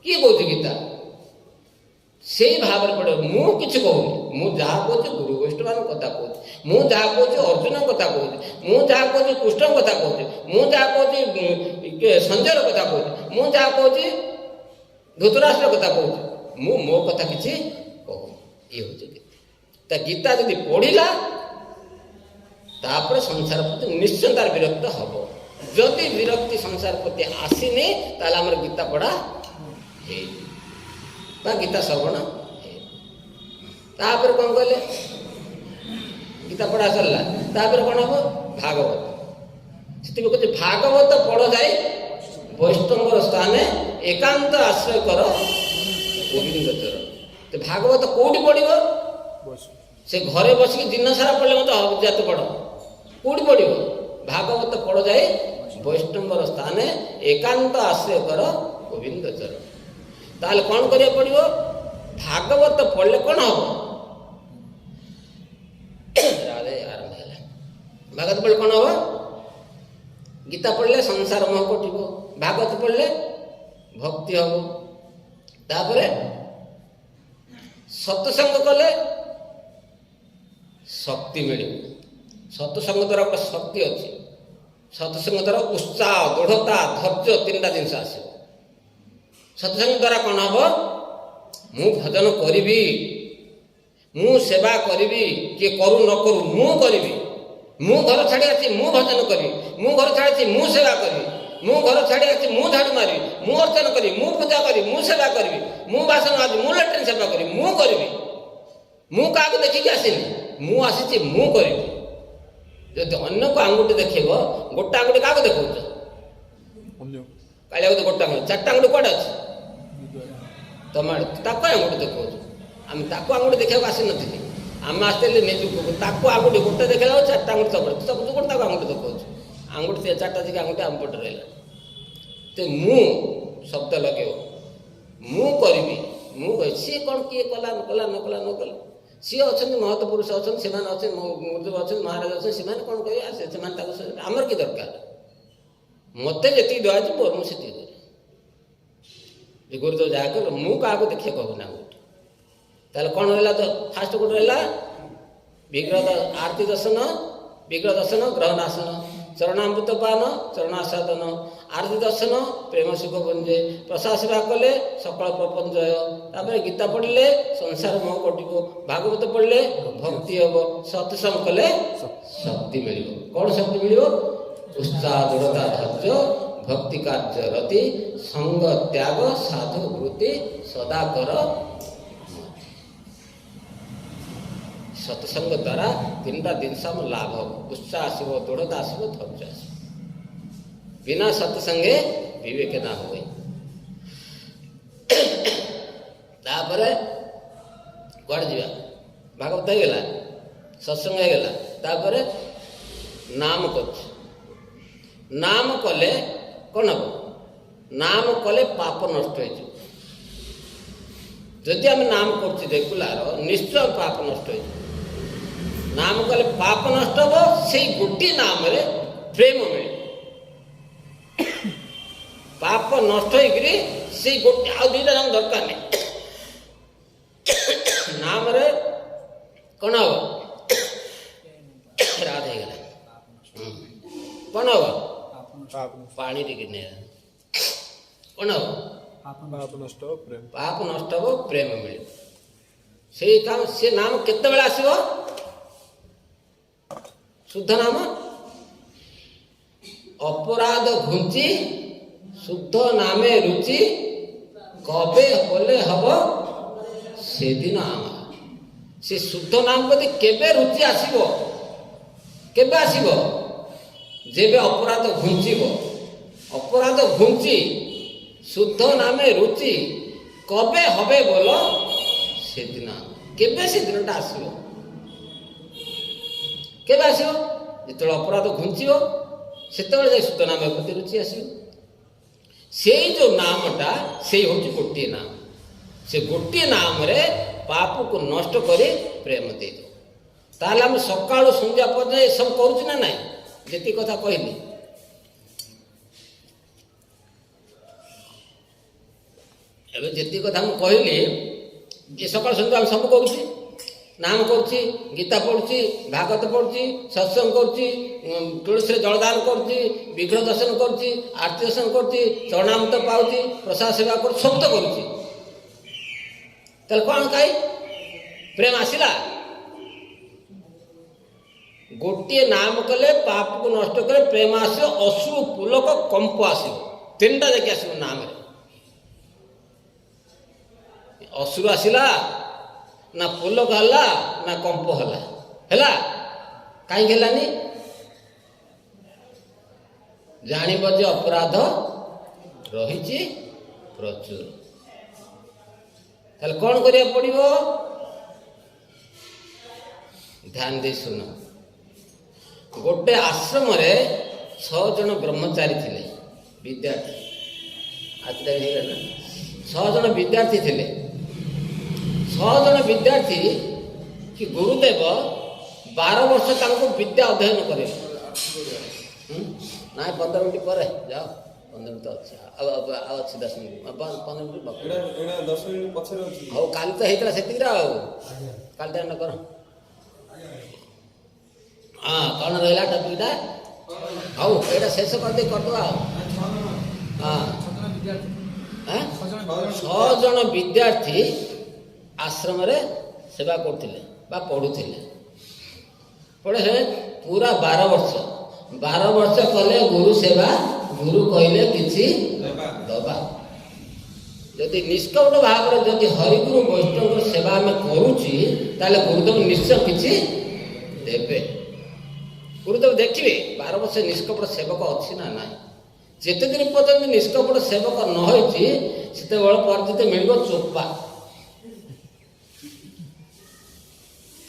କିଏ କହୁଛୁ ଗୀତା? ସେଇ ଭାବରେ ପଢ଼ିବ। ମୁଁ କିଛି କହୁନି। ମୁଁ ଯାହା କହୁଛି ଗୁରୁ ବୈଷ୍ଣବଙ୍କ କଥା କହୁଛି। ମୁଁ ଯାହା କହୁଛି ଅର୍ଜୁନଙ୍କ କଥା କହୁଛି। ମୁଁ ଯାହା କହୁଛି କୃଷ୍ଣଙ୍କ କଥା କହୁଛି। ମୁଁ ଯାହା କହୁଛି ସଞ୍ଜୟର କଥା କହୁଛି। ମୁଁ ଯାହା କହୁଛି ଧୃତରାଷ୍ଟ୍ର କଥା କହୁଛି। ମୁଁ ମୋ କଥା କିଛି କହୁନି। ଇଏ ହେଉଛି ଗୀତା। ତା ଗୀତା ଯଦି ପଢ଼ିଲା ତାପରେ ସଂସାର ପ୍ରତି ନିଶ୍ଚୟ ତାର ବିରକ୍ତ ହବ। ଯଦି ବିରକ୍ତି ସଂସାର ପ୍ରତି ଆସିନି, ତାହେଲେ ଆମର ଗୀତା ପଢ଼ା ହେଇନି ବା ଗୀତା ଶ୍ରବଣ ହେଇନି। ତାପରେ କ'ଣ କହିଲେ? ଗୀତା ପଢ଼ା ସରିଲା, ତାପରେ କ'ଣ ହବ? ଭାଗବତ। ସେଥିପାଇଁ କହୁଛି ଭାଗବତ ପଢ଼ ଯାଇ ବୈଷ୍ଣବର ସ୍ଥାନେ ଏକାନ୍ତ ଆଶ୍ରୟ କର ଗୋବିନ୍ଦ ଚର। ତ ଭାଗବତ କୋଉଠି ପଢିବ? ସେ ଘରେ ବସିକି ଦିନ ସାରା ପଢିଲେ ମତେ ଅଜାତ ପଢ, କୋଉଠି ପଢିବ? ଭାଗବତ ପଢ ଯାଇ ବୈଷ୍ଣବର ସ୍ଥାନେ ଏକାନ୍ତ ଆଶ୍ରୟ କର ଗୋବିନ୍ଦ ଚର। ତାହେଲେ କଣ କରିବାକୁ ପଡିବ? ଭାଗବତ ପଢିଲେ କଣ ହବ? ରାଧେ ଆରମ୍ଭ ହେଲା। ଭାଗବତ ପଢିଲେ କଣ ହବ? ଗୀତା ପଢିଲେ ସଂସାର ମୋହ କଟିବ, ଭାଗବତ ପଢିଲେ ଭକ୍ତି ହବ। ତାପରେ ସତ୍ସଙ୍ଗ କଲେ ଶକ୍ତି ମିଳିବ। ସତ୍ସଙ୍ଗ ଦ୍ୱାରା ଗୋଟେ ଶକ୍ତି ଅଛି। ସତ୍ସଙ୍ଗ ଦ୍ୱାରା ଉତ୍ସାହ, ଦୃଢ଼ତା, ଧୈର୍ଯ୍ୟ ତିନିଟା ଜିନିଷ ଆସିବ। ସତ୍ସଙ୍ଗ ଦ୍ୱାରା କ'ଣ ହବ? ମୁଁ ଭଜନ କରିବି, ମୁଁ ସେବା କରିବି, କିଏ କରୁ ନ କରୁ ମୁଁ କରିବି। ମୁଁ ଘର ଛାଡ଼ି ଆସିଛି ମୁଁ ଭଜନ କରିବି, ମୁଁ ଘର ଛାଡ଼ି ଆସିଛି ମୁଁ ସେବା କରିବି, ମୁଁ ଘର ଛାଡ଼ି ଆସିଛି ମୁଁ ଝାଡ଼ୁ ମାରିବି, ମୁଁ ଅର୍ଚ୍ଚନ କରିବି, ମୁଁ ପୂଜା କରିବି, ମୁଁ ସେବା କରିବି, ମୁଁ ବାସନ ମାଜିବି, ମୁଁ ଲାଟ୍ରିନ୍ ସେବା କରିବି, ମୁଁ କରିବି। ମୁଁ କାହାକୁ ଦେଖିକି ଆସିନି, ମୁଁ ଆସିଛି ମୁଁ କରିବି। ଯଦି ଅନ୍ୟକୁ ଆଙ୍ଗୁଠି ଦେଖେଇବ, ଗୋଟା ଆଙ୍ଗୁଠି କାହାକୁ ଦେଖାଉଛ? କାଳିଆକୁ ଗୋଟା ଆଙ୍ଗୁଠି, ଚାରିଟା ଆଙ୍ଗୁଠି କୁଆଡ଼େ ଅଛି? ତମେ ତାକୁ ଆଙ୍ଗୁଠି ଦେଖାଉଛ। ଆମେ ତାକୁ ଆଙ୍ଗୁଠି ଦେଖିବାକୁ ଆସିନଥିଲି, ଆମେ ଆସିଥିଲେ ନିଜକୁ। ତାକୁ ଆଙ୍ଗୁଠି ଗୋଟେ ଦେଖେଇଲା ବେଳକୁ ଚାରିଟା ଆଙ୍ଗୁଠି ତମର, ସବୁ ଗୋଟେ ତାକୁ ଆଙ୍ଗୁଠି ଦେଖାଉଛୁ। ଆଙ୍ଗୁଠି ଚାରିଟା ଦିକେ ଆଙ୍ଗୁଠି ଆମ ପଟେ ରହିଲା। ତ ମୁଁ ଶବ୍ଦ ଲଗେଇବ, ମୁଁ କରିବି, ମୁଁ କହିବି। ସିଏ କ'ଣ କିଏ କଲା ନ କଲା ନ କଲା ନ କଲା, ସିଏ ଅଛନ୍ତି ମହତ ପୁରୁଷ ଅଛନ୍ତି, ସେମାନେ ଅଛନ୍ତି ଗୁରୁଦେବ ଅଛନ୍ତି, ମହାରାଜ ଅଛନ୍ତି, ସେମାନେ କ'ଣ କହିବେ? ସେମାନେ ତାକୁ ଆମର କି ଦରକାର? ମୋତେ ଯେତିକି ଦିଆହେଉଛି ମୁଁ ସେତିକି କରେ। ଏ ଗୁରୁଦେବ ଯାହା କଲେ ମୁଁ କାହାକୁ ଦେଖିବାକୁ ହବନି ଆଙ୍ଗୁଠି। ତାହେଲେ କ'ଣ ରହିଲା? ତ ଫାଷ୍ଟ ଗୋଟେ ରହିଲା ବିଗ୍ରହ ଆରତି ଦର୍ଶନ, ବିଗ୍ରହ ଦର୍ଶନ, ଗ୍ରହଣାସନ, ଚରଣାମୃତ ପାନ, ଚରଣାସାଧନ, ଆରତି ଦର୍ଶନ, ପ୍ରେମ ସୁଖ ପୁଞ୍ଜେ, ପ୍ରସାଦ ସେବା କଲେ ସକଳ ପ୍ରପଞ୍ଜୟ। ତାପରେ ଗୀତା ପଢ଼ିଲେ ସଂସାର ମୋହ କଟିବ, ଭାଗବତ ପଢ଼ିଲେ ଭକ୍ତି ହବ, ସତ୍ସଙ୍ଗ କଲେ ଶକ୍ତି ମିଳିବ। କ'ଣ ଶକ୍ତି ମିଳିବ? ଉତ୍ସାହ, ଦୃଢ଼ତା, ଧୈର୍ଯ୍ୟ, ଭକ୍ତି କାର୍ଯ୍ୟ ରତି, ସଙ୍ଗ ତ୍ୟାଗ, ସାଧୁ ବୃତ୍ତି, ସଦା କର। ସତ୍ସଙ୍ଗ ଦ୍ୱାରା ତିନିଟା ଜିନିଷ ଆମ ଲାଭ ହବ। ଉତ୍ସାହ ଆସିବ, ଦୃଢ଼ତା ଆସିବ, ଧୈର୍ଯ୍ୟ ଆସିବ। ବିନା ସତ୍ସଙ୍ଗେ ବିବେକ ନା ହୁଏ। ତାପରେ କୁଆଡ଼େ ଯିବା? ଭାଗବତ ହେଇଗଲା, ସତ୍ସଙ୍ଗ ହେଇଗଲା, ତାପରେ ନାମ କରୁଛି। ନାମ କଲେ କ'ଣ ହବ? ନାମ କଲେ ପାପ ନଷ୍ଟ ହେଇଯିବ। ଯଦି ଆମେ ନାମ କରୁଛୁ ରେଗୁଲାର, ନିଶ୍ଚୟ ପାପ ନଷ୍ଟ ହେଇଯିବ। ନାମ କଲେ ପାପ ନଷ୍ଟ ହବ, ସେଇ ଗୋଟିଏ ନାମରେ ପ୍ରେମ ମିଳିବ। ପାପ ନଷ୍ଟ ହେଇକିରି ସେଇ ଗୋଟେ, ଆଉ ଦୁଇଟା ନାମ ଦରକାର ନାହିଁ। ନାମରେ କ'ଣ ହବ? ରାଧ ହେଇଗଲା। କ'ଣ ହବ? ପାଣି ଟିକେ ନେଇ କ'ଣ ହବ? ପାପ ନଷ୍ଟ ହବ, ପ୍ରେମ ମିଳିବ। ସେଇ କାମ, ସେ ନାମ କେତେବେଳେ ଆସିବ? ଶୁଦ୍ଧ ନାମ। ଅପରାଧ ଘୁଞ୍ଚି ଶୁଦ୍ଧ ନାମେ ରୁଚି, କବେ କଲେ ହବ ସେଦିନ ଆମ। ସେ ଶୁଦ୍ଧ ନାମ ପ୍ରତି କେବେ ରୁଚି ଆସିବ? କେବେ ଆସିବ? ଯେବେ ଅପରାଧ ଘୁଞ୍ଚିବ। ଅପରାଧ ଘୁଞ୍ଚି ଶୁଦ୍ଧ ନାମେ ରୁଚି, କବେ হবে ବୋଲ ସେଦିନ। କେବେ ସେ ଦିନଟା ଆସିବ? କେବେ ଆସିବ? ଯେତେବେଳେ ଅପରାଧ ଘୁଞ୍ଚିବ, ସେତେବେଳେ ଯାଇ ଶୁଦ୍ଧ ନାମ ପ୍ରତି ରୁଚି ଆସିବ। ସେଇ ଯେଉଁ ନାମଟା, ସେଇ ହେଉଛି ଗୋଟିଏ ନାମ। ସେ ଗୋଟିଏ ନାମରେ ପାପକୁ ନଷ୍ଟ କରି ପ୍ରେମ ଦେଇଦେବ। ତାହେଲେ ଆମେ ସକାଳୁ ସନ୍ଧ୍ୟା ପର୍ଯ୍ୟନ୍ତ ଏସବୁ କରୁଛୁ ନା ନାହିଁ? ଯେତିକି କଥା କହିଲି, ଏବେ ଯେତିକି କଥା ମୁଁ କହିଲି, ଏ ସକାଳୁ ସନ୍ଧ୍ୟା ଆମେ ସବୁ କରୁଛି। ନାମ କରୁଛି, ଗୀତା ପଢ଼ୁଛି, ଭାଗବତ ପଢ଼ୁଛି, ସତ୍ସଙ୍ଗ କରୁଛି, ତୁଳସୀରେ ଜଳଦାନ କରୁଛି, ବିଗ୍ରହ ଦର୍ଶନ କରୁଛି, ଆରତୀ ଦର୍ଶନ କରୁଛି, ଚରଣାମୃତ ପାଉଛି, ପ୍ରସାଦ ସେବା କରୁଛି, ସବୁ ତ କରୁଛି। ତାହେଲେ କ'ଣ କାହିଁ ପ୍ରେମ ଆସିଲା? ଗୋଟିଏ ନାମ କଲେ ପାପକୁ ନଷ୍ଟ କଲେ ପ୍ରେମ ଆସିବ, ଅଶ୍ରୁ ପୁଲକ କମ୍ପ ଆସିବ। ତିନିଟା ଯାଇକି ଆସିବ ନାମରେ। ଅଶ୍ରୁ ଆସିଲା ନା, ପୁଲକ ହେଲା ନା, କମ୍ପ ହେଲା? ହେଲା? କାହିଁକି ହେଲାନି? ଜାଣିବ ଯେ ଅପରାଧ ରହିଛି ପ୍ରଚୁର। ତାହେଲେ କ'ଣ କରିବାକୁ ପଡ଼ିବ? ଧ୍ୟାନ ଦେଇ ଶୁଣ। ଗୋଟେ ଆଶ୍ରମରେ 6 ଜଣ ବ୍ରହ୍ମଚାରୀ ଥିଲେ, ବିଦ୍ୟାର୍ଥୀ। ଆଜିଟା ହେଇଗଲା ନା? 6 ଜଣ ବିଦ୍ୟାର୍ଥୀ ଥିଲେ। 6 ଜଣ ବିଦ୍ୟାର୍ଥୀ କି ଗୁରୁଦେବ 12 ବର୍ଷ ତାଙ୍କୁ ବିଦ୍ୟା ଅଧ୍ୟୟନ କରେଇଲେ। ନାଇଁ 15 ମିନିଟ୍ ପରେ ଯାଅ, 15 ମିନିଟ୍ ଅଛି, ଆଉ ଅଛି 10 ମିନିଟ୍, 15 ମିନିଟ୍ ବାକି। 10 ମିନିଟ୍ ପଛରେ ଅଛି। ହଉ, କାଲି ତ ହେଇଥିଲା ସେତିକିରେ, ଆଉ କାଲି ଟାଇମ୍ କର। ହଁ, କ'ଣ ରହିଲା ଟପିକ୍ଟା? ହଉ, ଏଇଟା ଶେଷ କରିଦେଇ କରିଦେବା ଆଉ। ହଁ, 6 ଜଣ ବିଦ୍ୟାର୍ଥୀ ଆଶ୍ରମରେ ସେବା କରୁଥିଲେ ବା ପଢ଼ୁଥିଲେ। ପୁରା 12 ବର୍ଷ। 12 ବର୍ଷ କଲେ ଗୁରୁ ସେବା। ଗୁରୁ କହିଲେ କିଛି ଦବା। ଯଦି ନିଷ୍କପଟ ଭାବରେ ଯଦି ହରିଗୁରୁ ବୈଷ୍ଣବଙ୍କର ସେବା ଆମେ କରୁଛି, ତାହେଲେ ଗୁରୁଦେବ ନିଶ୍ଚୟ କିଛି ଦେବେ। ଗୁରୁଦେବ ଦେଖିବେ 12 ବର୍ଷ ନିଷ୍କପଟ ସେବକ ଅଛି ନା ନାହିଁ। ଯେତେ ଦିନ ପର୍ଯ୍ୟନ୍ତ ନିଷ୍କପଟ ସେବକ ନ ହୋଇଛି, ସେତେବେଳେ ପର୍ଯ୍ୟନ୍ତ ମିଳିବ ଚୋପା।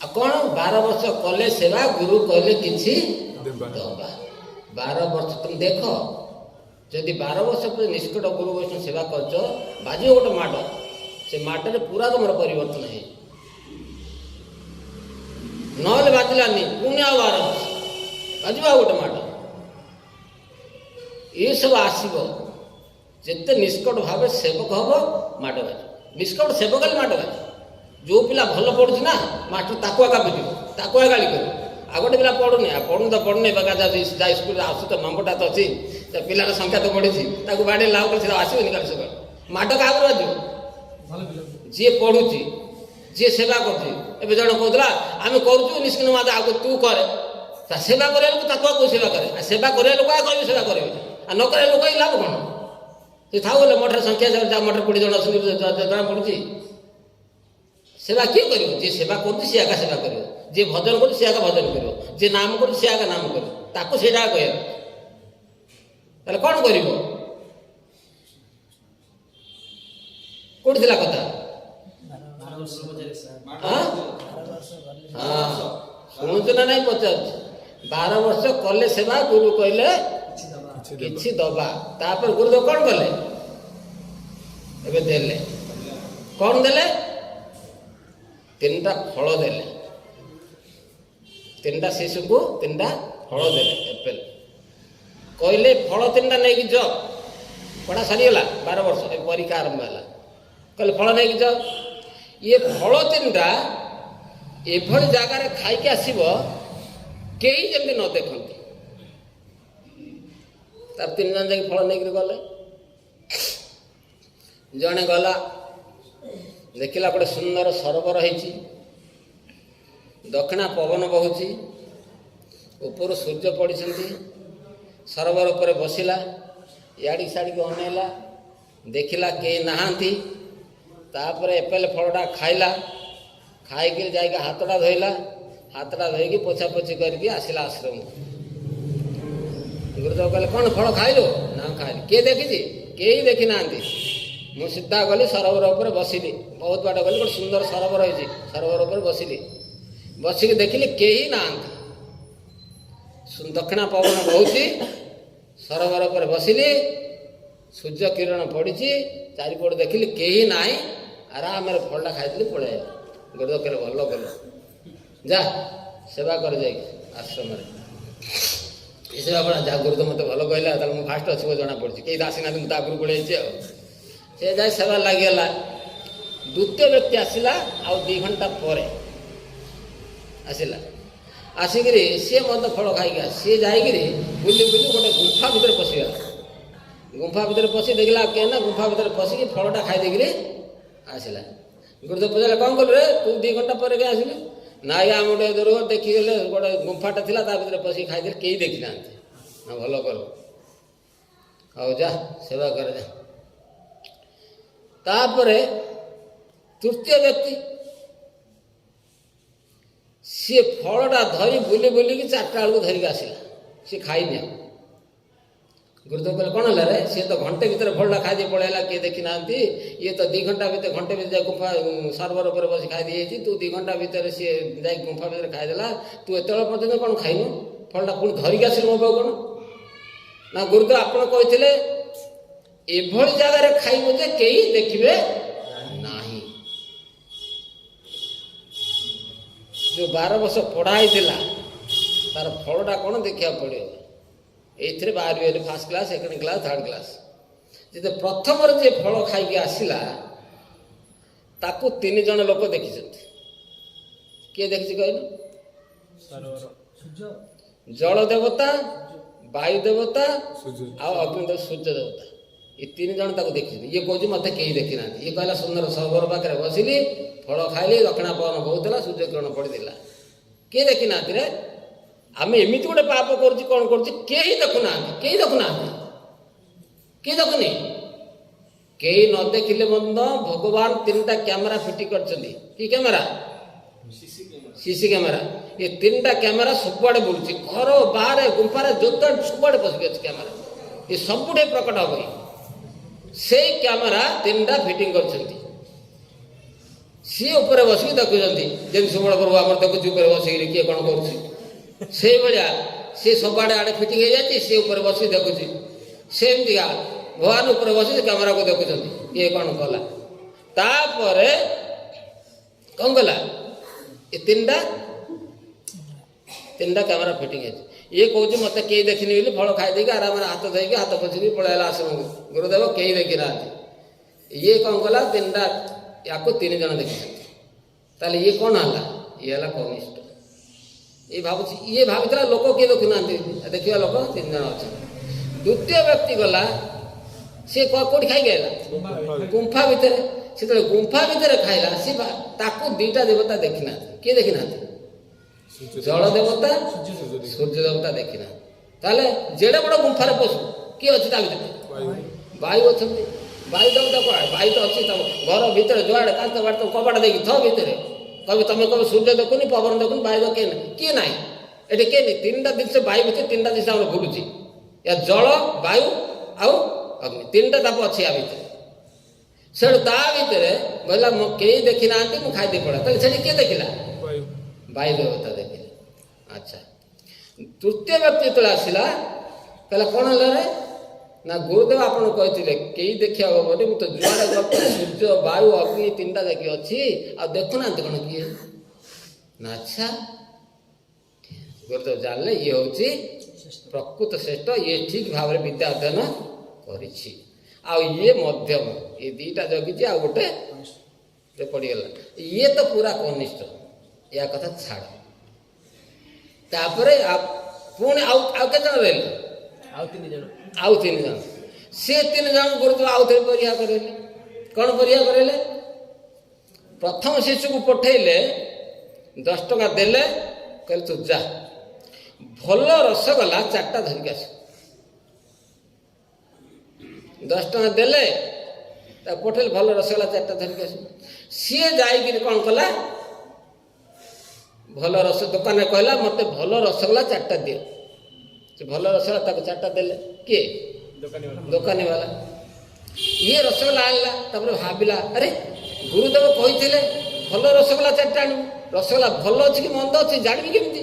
ଆଉ କ'ଣ? 12 ବର୍ଷ କଲେ ସେବା, ଗୁରୁ କହିଲେ କିଛି ଦବା। 12 ବର୍ଷ ତମେ ଦେଖ, ଯଦି 12 ବର୍ଷ ପରେ ନିଷ୍କଟ ଗୁରୁ ବୈଷ୍ଣବ ସେବା କରୁଛ, ବାଜିବ ଗୋଟେ ମାଡ଼। ସେ ମାଡ଼ରେ ପୁରା ତମର ପରିବର୍ତ୍ତନ ହେଇଯିବ। ନହେଲେ ବାଜିଲାନି, ପୁଣି ଆଉ 12 ବର୍ଷ ବାଜିବ ଆଉ ଗୋଟେ ମାଡ଼। ଏସବୁ ଆସିବ ଯେତେ ନିଷ୍କଟ ଭାବେ ସେବକ ହବ, ମାଡ଼ ବାଜିବ। ନିଷ୍କଟ ସେବକ ହେଲେ ମାଡ଼ ବାଜିବ। ଯେଉଁ ପିଲା ଭଲ ପଢ଼ୁଛି ନା, ମାଷ୍ଟର ତାକୁ ଏକା ବୁଝିବ, ତାକୁ ଏକା ଗାଳି କରିବ। ଆଉ ଗୋଟେ ପିଲା ପଢ଼ୁନି, ଆଉ ପଢ଼ୁନି ବେକା ଯାଉଛି, ଯାଇ ସ୍କୁଲରେ ଆସୁ ତ ନମ୍ବରଟା ତ ଅଛି, ପିଲାର ସଂଖ୍ୟା ତ ବଢ଼ିଛି, ତାକୁ ବାଡ଼େଇ ଲାଭ କରି ସେ ଆସିବନି କାଲି ସକାଳ। ମାଡ଼ କାହାକୁ ବାଜିବ? ଯିଏ ପଢ଼ୁଛି, ଯିଏ ସେବା କରୁଛି। ଏବେ ଜଣେ କହୁଥିଲା ଆମେ କରୁଛୁ ନିଷ୍କିନ ମାଦ, ଆଉ ତୁ କରେ। ତା ସେବା କରିବା ଲୋକ ତାକୁ ଆଉ ସେବା କରେ। ଆଉ ସେବା କରିବା ଲୋକ ଆଉ କହିବେ ସେବା କରିବେ, ଆଉ ନ କରିବା ଲୋକ ହିଁ ଲାଭ କ'ଣ? ସେ ଥାଉ ହେଲେ ମଠର ସଂଖ୍ୟା ଯାହା ମଠରେ 20 ଜଣ ଅଛନ୍ତି ଜଣା ପଡ଼ୁଛି। ସେବା କିଏ କରିବ? ଯିଏ ସେବା କରୁଛି ସିଏ ଏକା ସେବା କରିବ। ଯିଏ ଭଜନ କରୁଛି ସିଏ ଏକା ଭଜନ କରିବ। ଯିଏ ନାମ କରୁଛି ସିଏ ଏକା ନାମ କରିବ। ତାକୁ ସେଇଟା କହିବ। ତାହେଲେ କ'ଣ କରିବ? କୋଉଠି ଥିଲା କଥା? ଶୁଣୁଛୁ ନା ନାଇଁ ପଚାରୁଛି। 12 ବର୍ଷ କଲେ ସେବା, ଗୁରୁ କହିଲେ କିଛି ଦବା। ତାପରେ ଗୁରୁଦେବ କ'ଣ କଲେ? ଏବେ ଦେଲେ। କ'ଣ ଦେଲେ? 3ଟା ଫଳ ଦେଲେ। 3ଟା ଶିଶୁକୁ 3ଟା ଫଳ ଦେଲେ। ଏପେଲ କହିଲେ ଫଳ 3ଟା ନେଇକି ଯାଅ। ପଢ଼ା ସରିଗଲା, 12 ବର୍ଷ ଏ ପରୀକ୍ଷା ଆରମ୍ଭ ହେଲା। କହିଲେ ଫଳ ନେଇକି ଯାଅ। ଇଏ ଫଳ 3ଟା ଏଭଳି ଜାଗାରେ ଖାଇକି ଆସିବ, କେହି ଯେମିତି ନ ଦେଖନ୍ତି। ତାର 3 ଜଣ ଯାଇକି ଫଳ ନେଇକରି ଗଲେ। ଜଣେ ଗଲା, ଦେଖିଲା ଗୋଟେ ସୁନ୍ଦର ସରୋବର ହେଇଛି, ଦକ୍ଷିଣା ପବନ ବହୁଛି, ଉପରୁ ସୂର୍ଯ୍ୟ ପଡ଼ିଛନ୍ତି। ସରୋବର ଉପରେ ବସିଲା, ଇଆଡ଼ିକି ସିଆଡ଼ିକି ଅନେଇଲା, ଦେଖିଲା କେହି ନାହାନ୍ତି। ତାପରେ ଏପେଲ ଫଳଟା ଖାଇଲା। ଖାଇକିରି ଯାଇକି ହାତଟା ଧୋଇଲା। ହାତଟା ଧୋଇକି ପୋଛାପୋଛି କରିକି ଆସିଲା ଆଶ୍ରମକୁ। ଗୁରୁଦେବ କହିଲେ କ'ଣ ଫଳ ଖାଇଲୁ? ନା ଖାଇଲି। କିଏ ଦେଖିଛି? କେହି ଦେଖି ନାହାନ୍ତି। ମୁଁ ସିଧା ଗଲି ସରୋବର ଉପରେ ବସିଲି। ବହୁତ ବାଟ ଗଲି, ଗୋଟେ ସୁନ୍ଦର ସରୋବର ହେଇଛି, ସରୋବର ଉପରେ ବସିଲି। ବସିକି ଦେଖିଲି କେହି ନାହାନ୍ତି। ଦକ୍ଷିଣା ପବନ ବହୁଛି, ସରୋବର ଉପରେ ବସିଲି, ସୂର୍ଯ୍ୟ କିରଣ ପଡ଼ିଛି, ଚାରିପଟ ଦେଖିଲି କେହି ନାହିଁ। ଆରାମରେ ଫଳଟା ଖାଇଥିଲି, ପଳେଇ ଆସିଲି। ଗୁରୁଦେବ କହିଲେ ଭଲ କଲ, ଯା ସେବା କରି ଯାଇକି ଆଶ୍ରମରେ। ଏ ସେବା ପଡ଼ା ଯାହା ଗୁରୁଦେବ ମୋତେ ଭଲ କହିଲା, ତାହେଲେ ମୁଁ ଫାଷ୍ଟ ଅଛି ଜଣା ପଡ଼ୁଛି। କେହି ଆସିନାହାନ୍ତି, ମୁଁ ତା ଆଗରୁ ପଳେଇଛି। ଆଉ ସେ ଯାଇ ସେବା ଲାଗିଗଲା। ଦ୍ୱିତୀୟ ବ୍ୟକ୍ତି ଆସିଲା, ଆଉ 2 ଘଣ୍ଟା ପରେ ଆସିଲା। ଆସିକିରି ସିଏ ମଧ୍ୟ ଫଳ ଖାଇକି ସିଏ ଯାଇକିରି ବୁଲି ବୁଲି ଗୋଟେ ଗୁମ୍ଫା ଭିତରେ ପଶିଗଲା। ଗୁମ୍ଫା ଭିତରେ ପଶି ଦେଖିଲା କେ ନା, ଗୁମ୍ଫା ଭିତରେ ପଶିକି ଫଳଟା ଖାଇ ଦେଇକିରି ଆସିଲା। ଗୁରୁଦେବ ପଚାରିଲେ କ'ଣ କଲୁ ରେ, ତୁ 2 ଘଣ୍ଟା ପରେ କାହିଁ ଆସିଲୁ? ନାଇଁ ଆମେ ଗୋଟେ ଦୂର ଦେଖିଗଲେ, ଗୋଟେ ଗୁମ୍ଫାଟା ଥିଲା, ତା ଭିତରେ ପଶିକି ଖାଇଦେଲେ, କେହି ଦେଖିନାହାନ୍ତି। ନା ଭଲ କଲୁ, ହଉ ଯା ସେବା କରେ ଯା। ତାପରେ ତୃତୀୟ ବ୍ୟକ୍ତି, ସିଏ ଫଳଟା ଧରି ବୁଲି ବୁଲିକି 4ଟା ବେଳକୁ ଧରିକି ଆସିଲା। ସିଏ ଖାଇନି ଆଉ। ଗୁରୁଦେବ କହିଲେ କ'ଣ ହେଲା ରେ, ସିଏ ତ ଘଣ୍ଟେ ଭିତରେ ଫଳଟା ଖାଇଦେଇ ପଳେଇଲା, କିଏ ଦେଖିନାହାନ୍ତି, ଇଏ ତ 2 ଘଣ୍ଟା ଭିତରେ ଘଣ୍ଟେ ଭିତରେ ଯାଇ ଗୁମ୍ଫା ସର୍ଭର ଉପରେ ବସି ଖାଇଦେଇଯାଇଛି, ତୁ 2 ଘଣ୍ଟା ଭିତରେ ସିଏ ଯାଇକି ଗୁମ୍ଫା ଭିତରେ ଖାଇଦେଲା, ତୁ ଏତେବେଳେ ପର୍ଯ୍ୟନ୍ତ କ'ଣ ଖାଇନୁ, ଫଳଟା ପୁଣି ଧରିକି ଆସିଲୁ ମୋ ପାଖକୁ କ'ଣ? ନା ଗୁରୁଦେବ ଆପଣ କହିଥିଲେ ଏଭଳି ଜାଗାରେ ଖାଇବୁ ଯେ କେହି ଦେଖିବେ ନାହିଁ। ଯେଉଁ 12 ବର୍ଷ ପଢ଼ା ହେଇଥିଲା ତାର ଫଳଟା କ'ଣ ଦେଖିବାକୁ ପଡ଼ିବ। ଏଇଥିରେ ବାହାରିବେ first class, second class, third class. ଯେତେ ପ୍ରଥମରେ ଯିଏ ଫଳ ଖାଇକି ଆସିଲା ତାକୁ 3 ଜଣ ଲୋକ ଦେଖିଛନ୍ତି। କିଏ ଦେଖିଛି କହିଲ? ଜଳ ଦେବତା, ବାୟୁ ଦେବତା ଆଉ ଅଗ୍ନି ଦେବତା, ସୂର୍ଯ୍ୟ ଦେବତା। ଏ 3 ଜଣ ତାକୁ ଦେଖିଛନ୍ତି। ଇଏ କହୁଛି ମୋତେ କେହି ଦେଖିନାହାନ୍ତି। ଇଏ କହିଲା ସୁନ୍ଦର ସରୋବର ପାଖରେ ବସିଲି, ଫଳ ଖାଇଲି, ଦକ୍ଷିଣା ପବନ ବହୁଥିଲା, ସୂର୍ଯ୍ୟ କିରଣ ପଡ଼ିଥିଲା, କିଏ ଦେଖିନାହାନ୍ତି ରେ? ଆମେ ଏମିତି ଗୋଟେ ପାପ କରୁଛୁ, କ'ଣ କରୁଛୁ, କେହି ଦେଖୁନାହାନ୍ତି, କେହି ଦେଖୁନାହାନ୍ତି, କେହି ଦେଖୁନି। କେହି ନ ଦେଖିଲେ ମଧ୍ୟ ଭଗବାନ 3ଟା କ୍ୟାମେରା ଫିଟି କରିଛନ୍ତି। କି କ୍ୟାମେରା? CC camera. ଏ 3ଟା କ୍ୟାମେରା ସବୁଆଡ଼େ ବୁଲୁଛି, ଘର ବାହାରେ ଗୁମ୍ଫାରେ ଯୋଦ୍ଧା ସବୁଆଡ଼େ ପଶିକି ଅଛି କ୍ୟାମେରା। ଏ ସବୁଠି ପ୍ରକଟ ହବ। ସେଇ କ୍ୟାମେରା 3ଟା ଫିଟିଂ କରିଛନ୍ତି। ସିଏ ଉପରେ ବସିକି ଦେଖୁଛନ୍ତି, ଯେମିତି ସୁବଳ ପ୍ରଭୁ ଆମର ଦେଖୁଛି ଉପରେ ବସିକିରି କିଏ କ'ଣ କରୁଛି, ସେଇଭଳିଆ ସିଏ ସବୁଆଡ଼େ ଆଡ଼େ ଫିଟିଂ ହେଇଯାଇଛି, ସିଏ ଉପରେ ବସିକି ଦେଖୁଛି। ସେମିତିକା ଭଗବାନ ଉପରେ ବସିକି କ୍ୟାମେରାକୁ ଦେଖୁଛନ୍ତି, କିଏ କ'ଣ କଲା। ତାପରେ କ'ଣ କଲା, ଏ 3ଟା କ୍ୟାମେରା ଫିଟିଂ ହେଇଛି। ଇଏ କହୁଛି ମୋତେ କେହି ଦେଖିନି ବୋଲି ଫଳ ଖାଇଦେଇକି ଆରାମରେ ହାତ ଧୋଇକି ହାତ ପୋଛିକି ପଳେଇଲା ଆଶ୍ରମକୁ। ଗୁରୁଦେବ କେହି ଦେଖିନାହାନ୍ତି। ଇଏ କ'ଣ କଲା, 3ଟା ୟାକୁ 3 ଜଣ ଦେଖିଛନ୍ତି। ତାହେଲେ ଇଏ କ'ଣ ହେଲା? ଇଏ ହେଲା କନିଷ୍ଠ। ଇଏ ଭାବିଥିଲା ଲୋକ କିଏ ଦେଖୁନାହାନ୍ତି, ଦେଖିବା ଲୋକ 3 ଜଣ ଅଛନ୍ତି। ଦ୍ୱିତୀୟ ବ୍ୟକ୍ତି ଗଲା, ସିଏ କେଉଁଠି ଖାଇକି ଆସିଲା? ଗୁମ୍ଫା ଭିତରେ। ସେତେବେଳେ ଗୁମ୍ଫା ଭିତରେ ଖାଇଲା, ସିଏ ତାକୁ 2ଟା ଦେବତା ଦେଖିନାହାନ୍ତି। କିଏ ଦେଖିନାହାନ୍ତି? ଜଳ ଦେବତା, ସୂର୍ଯ୍ୟ ଦେବତା ଦେଖିନାହାନ୍ତି। ତାହେଲେ ଯେଡ଼େ ବଡ଼ ଗୁମ୍ଫାରେ ପଶୁ, କିଏ ଅଛି ତା ଭିତରେ? ବାୟୁ ଅଛନ୍ତି। ବାୟୁ ଦେବତା କୁଆଡ଼େ? ବାୟୁ ତ ଅଛି ତମ ଘର ଭିତରେ, ଯୁଆଡ଼େ କାନ୍ଥ ବାଟ କବାଟ ଦେଇକି ଥ ଭିତରେ। କହିବେ ତମେ କହିବ ସୂର୍ଯ୍ୟ ଦେଖୁନି, ପବନ ଦେଖୁନି, ବାୟୁ କିଏ ନାହିଁ, କିଏ ନାହିଁ ଏଠି, କିଏ ନାହିଁ। 3ଟା ଜିନିଷ ବାୟୁ ଭିତରେ, 3ଟା ଜିନିଷ ଆମର ବୁଲୁଛି। ୟା ଜଳ, ବାୟୁ ଆଉ ଅଗ୍ନି, 3ଟା ତାପ ଅଛି ୟା ଭିତରେ। ସେଠୁ ତା ଭିତରେ କହିଲା ମୁଁ କେହି ଦେଖିନାହାନ୍ତି, ମୁଁ ଖାଇଦେଇ ପଡ଼ା। ତାହେଲେ ସେଠି କିଏ ଦେଖିଲା? ବାୟୁ ଦେବତା ଦେଖିଲେ। ଆଚ୍ଛା, ତୃତୀୟ ବ୍ୟକ୍ତି ଯେତେବେଳେ ଆସିଲା କହିଲା କ'ଣ ହେଲା ରେ? ନା ଗୁରୁଦେବ ଆପଣ କହିଥିଲେ କେହି ଦେଖିବାକୁ ହବନି, ମୁଁ ତ ଯୁଆଡ଼େ ଗପ ସୂର୍ଯ୍ୟ, ବାୟୁ, ଅଗ୍ନି 3ଟା ଦେଖି ଅଛି, ଆଉ ଦେଖୁନାହାନ୍ତି କ'ଣ କିଏ? ନା ଆଚ୍ଛା, ଗୁରୁଦେବ ଜାଣିଲେ ଇଏ ହେଉଛି ପ୍ରକୃତ ଶ୍ରେଷ୍ଠ, ଇଏ ଠିକ୍ ଭାବରେ ବିଦ୍ୟା ଅଧ୍ୟୟନ କରିଛି। ଆଉ ଇଏ ମଧ୍ୟମ, ଇଏ 2ଟା ଜଗିଛି, ଆଉ ଗୋଟେ ପଡ଼ିଗଲା। ଇଏ ତ ପୁରା କନିଷ୍ଠ, ୟା କଥା ଛାଡ଼। ତାପରେ ପୁଣି ଆଉ କେତେ ଜଣ ରହିଲେ? ଆଉ 3 ଜଣ। ସେ 3 ଜଣ ଗୁରୁଦେବ ଆଉ ଥରେ ପରୀକ୍ଷା କରେଇଲେ। କ'ଣ ପରୀକ୍ଷା କରେଇଲେ? ପ୍ରଥମ ଶିଶୁକୁ ପଠେଇଲେ, 10 ଟଙ୍କା ଦେଲେ, କହିଲେ ତୁ ଯା, ଭଲ ରସଗୋଲା 4ଟା ଧରିକି ଆସ। 10 ଟଙ୍କା ଦେଲେ, ତାକୁ ପଠେଇଲେ, ଭଲ ରସଗୋଲା 4ଟା ଧରିକି ଆସ। ସିଏ ଯାଇକିରି କ'ଣ କଲା, ଭଲ ଦୋକାନରେ କହିଲା ମୋତେ ଭଲ ରସଗୋଲା 4ଟା ଦିଅ। ସେ ଭଲ ରସଗୋଲା ତାକୁ 4ଟା ଦେଲେ। କିଏ? ଦୋକାନୀ ବାଲା। ଇଏ ରସଗୋଲା ଆଣିଲା, ତାପରେ ଭାବିଲା ଆରେ ଗୁରୁଦେବ କହିଥିଲେ ଭଲ ରସଗୋଲା 4ଟା ଆଣିବୁ, ରସଗୋଲା ଭଲ ଅଛି କି ମନ୍ଦ ଅଛି ଜାଣିବି କେମିତି?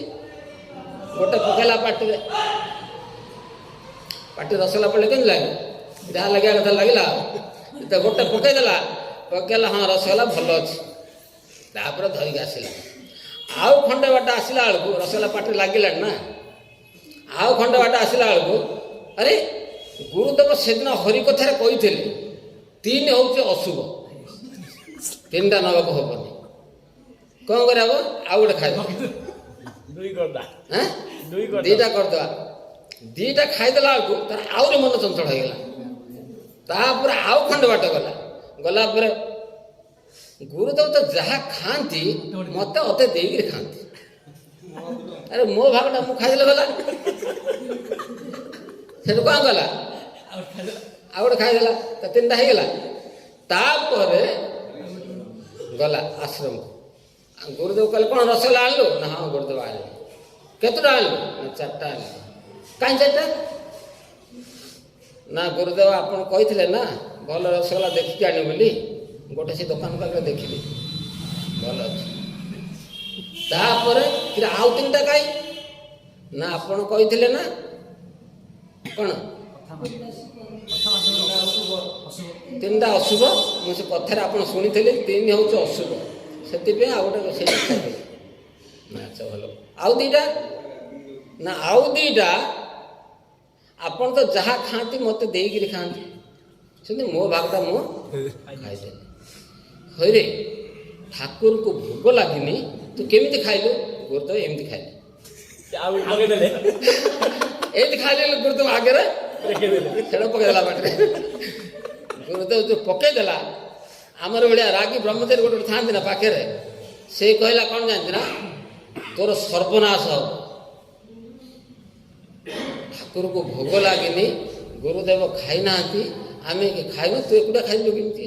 ଗୋଟେ ପକେଇଲା ପାଟିରେ, ପାଟି ରସଗୋଲା ପଡ଼ିଲେ କେମିତି ଲାଗେ? ଯାହା ଲାଗିବା କଥା ଲାଗିଲା। ଗୋଟେ ପକେଇଦେଲା, ପକେଇଲା, ହଁ ରସଗୋଲା ଭଲ ଅଛି। ତାପରେ ଧରିକି ଆସିଲା। ଆଉ ଖଣ୍ଡେ ବାଟ ଆସିଲା ବେଳକୁ, ରସଗୋଲା ପାଟିରେ ଲାଗିଲାଣି ନା, ଆଉ ଖଣ୍ଡେ ବାଟ ଆସିଲା ବେଳକୁ ଆରେ ଗୁରୁଦେବ ସେଦିନ ହରିକଥାରେ କହିଥିଲେ 3 ହେଉଛି ଅଶୁଭ, 3ଟା ନେବାକୁ ହବନି। କ'ଣ କରାହବ? ଆଉ ଗୋଟେ ଖାଇଦେବା, 2ଟା କରିଦେବା। 2ଟା ଖାଇଦେଲା ବେଳକୁ ତାର ଆହୁରି ମନ ଚଞ୍ଚଳ ହେଇଗଲା। ତାପରେ ଆଉ ଖଣ୍ଡେ ବାଟ ଗଲା ପରେ ଗୁରୁଦେବ ତ ଯାହା ଖାଆନ୍ତି ମୋତେ ଅଧେ ଦେଇକିରି ଖାଆନ୍ତି, ଆରେ ମୋ ଭାଗଟା ମୁଁ ଖାଇଦେଲେ ଗଲା। ସେଠୁ କ'ଣ କଲା? ଆଉ ଗୋଟେ ଖାଇଦେଲା, 3ଟା ହେଇଗଲା। ତାପରେ ଗଲା ଆଶ୍ରମକୁ। ଗୁରୁଦେବ କହିଲେ କ'ଣ ରସଗୋଲା ଆଣିଲୁ? ନା ହଁ ଗୁରୁଦେବ ଆଣିଲି। କେତେଟା ଆଣିଲୁ? ନା 4ଟା ଆଣିଲି। କାହିଁ 4ଟା? ନା ଗୁରୁଦେବ ଆପଣ କହିଥିଲେ ନା ଭଲ ରସଗୋଲା ଦେଖିକି ଆଣିବ ବୋଲି। ଗୋଟେ ସେ ଦୋକାନ ପାଖରେ ଦେଖିଲି ଭଲ ଅଛି। ତାପରେ ଆଉ 3ଟା କାହିଁ ନା ଆପଣ କହିଥିଲେ ନା କ'ଣ 3ଟା ଅଶୁଭ। ମୁଁ ସେ କଥାରେ ଆପଣ ଶୁଣିଥିଲି 3 ହେଉଛି ଅଶୁଭ, ସେଥିପାଇଁ ଆଉ ଗୋଟେ ରୋଷେଇ ଖାଇଦେଲି। ନା ଆଚ୍ଛା ଭଲ। ଆଉ 2ଟା ନା ଆଉ 2ଟା ଆପଣ ତ ଯାହା ଖାଆନ୍ତି ମୋତେ ଦେଇକିରି ଖାଆନ୍ତି, ସେମିତି ମୋ ଭାଗଟା ମୁଁ ଖାଇଦେଲି। ହଇରେ ଠାକୁରଙ୍କୁ ଭୋଗ ଲାଗିନି ତୁ କେମିତି ଖାଇଲୁ? ଗୁରୁଦେବ ଏମିତି ଖାଇଲି। ଏମିତି ଖାଇଲେ ଗୁରୁଦେବ ଆଗରେ ଖେଳ ପକେଇଦେଲା ପାଟିରେ। ଗୁରୁଦେବ ଯୋଉ ପକେଇଦେଲା, ଆମର ଭଳିଆ ରାଗି ବ୍ରହ୍ମଚାରୀ ଗୋଟେ ଥାଆନ୍ତି ନା ପାଖରେ, ସେ କହିଲା କ'ଣ ଜାଣିଛି ନା ତୋର ସର୍ବନାଶ ହବ। ଠାକୁରକୁ ଭୋଗ ଲାଗିନି, ଗୁରୁଦେବ ଖାଇନାହାନ୍ତି, ଆମେ ଖାଇନୁ, ତୁ ଏକୁଟିଆ ଖାଇଲୁ କେମିତି?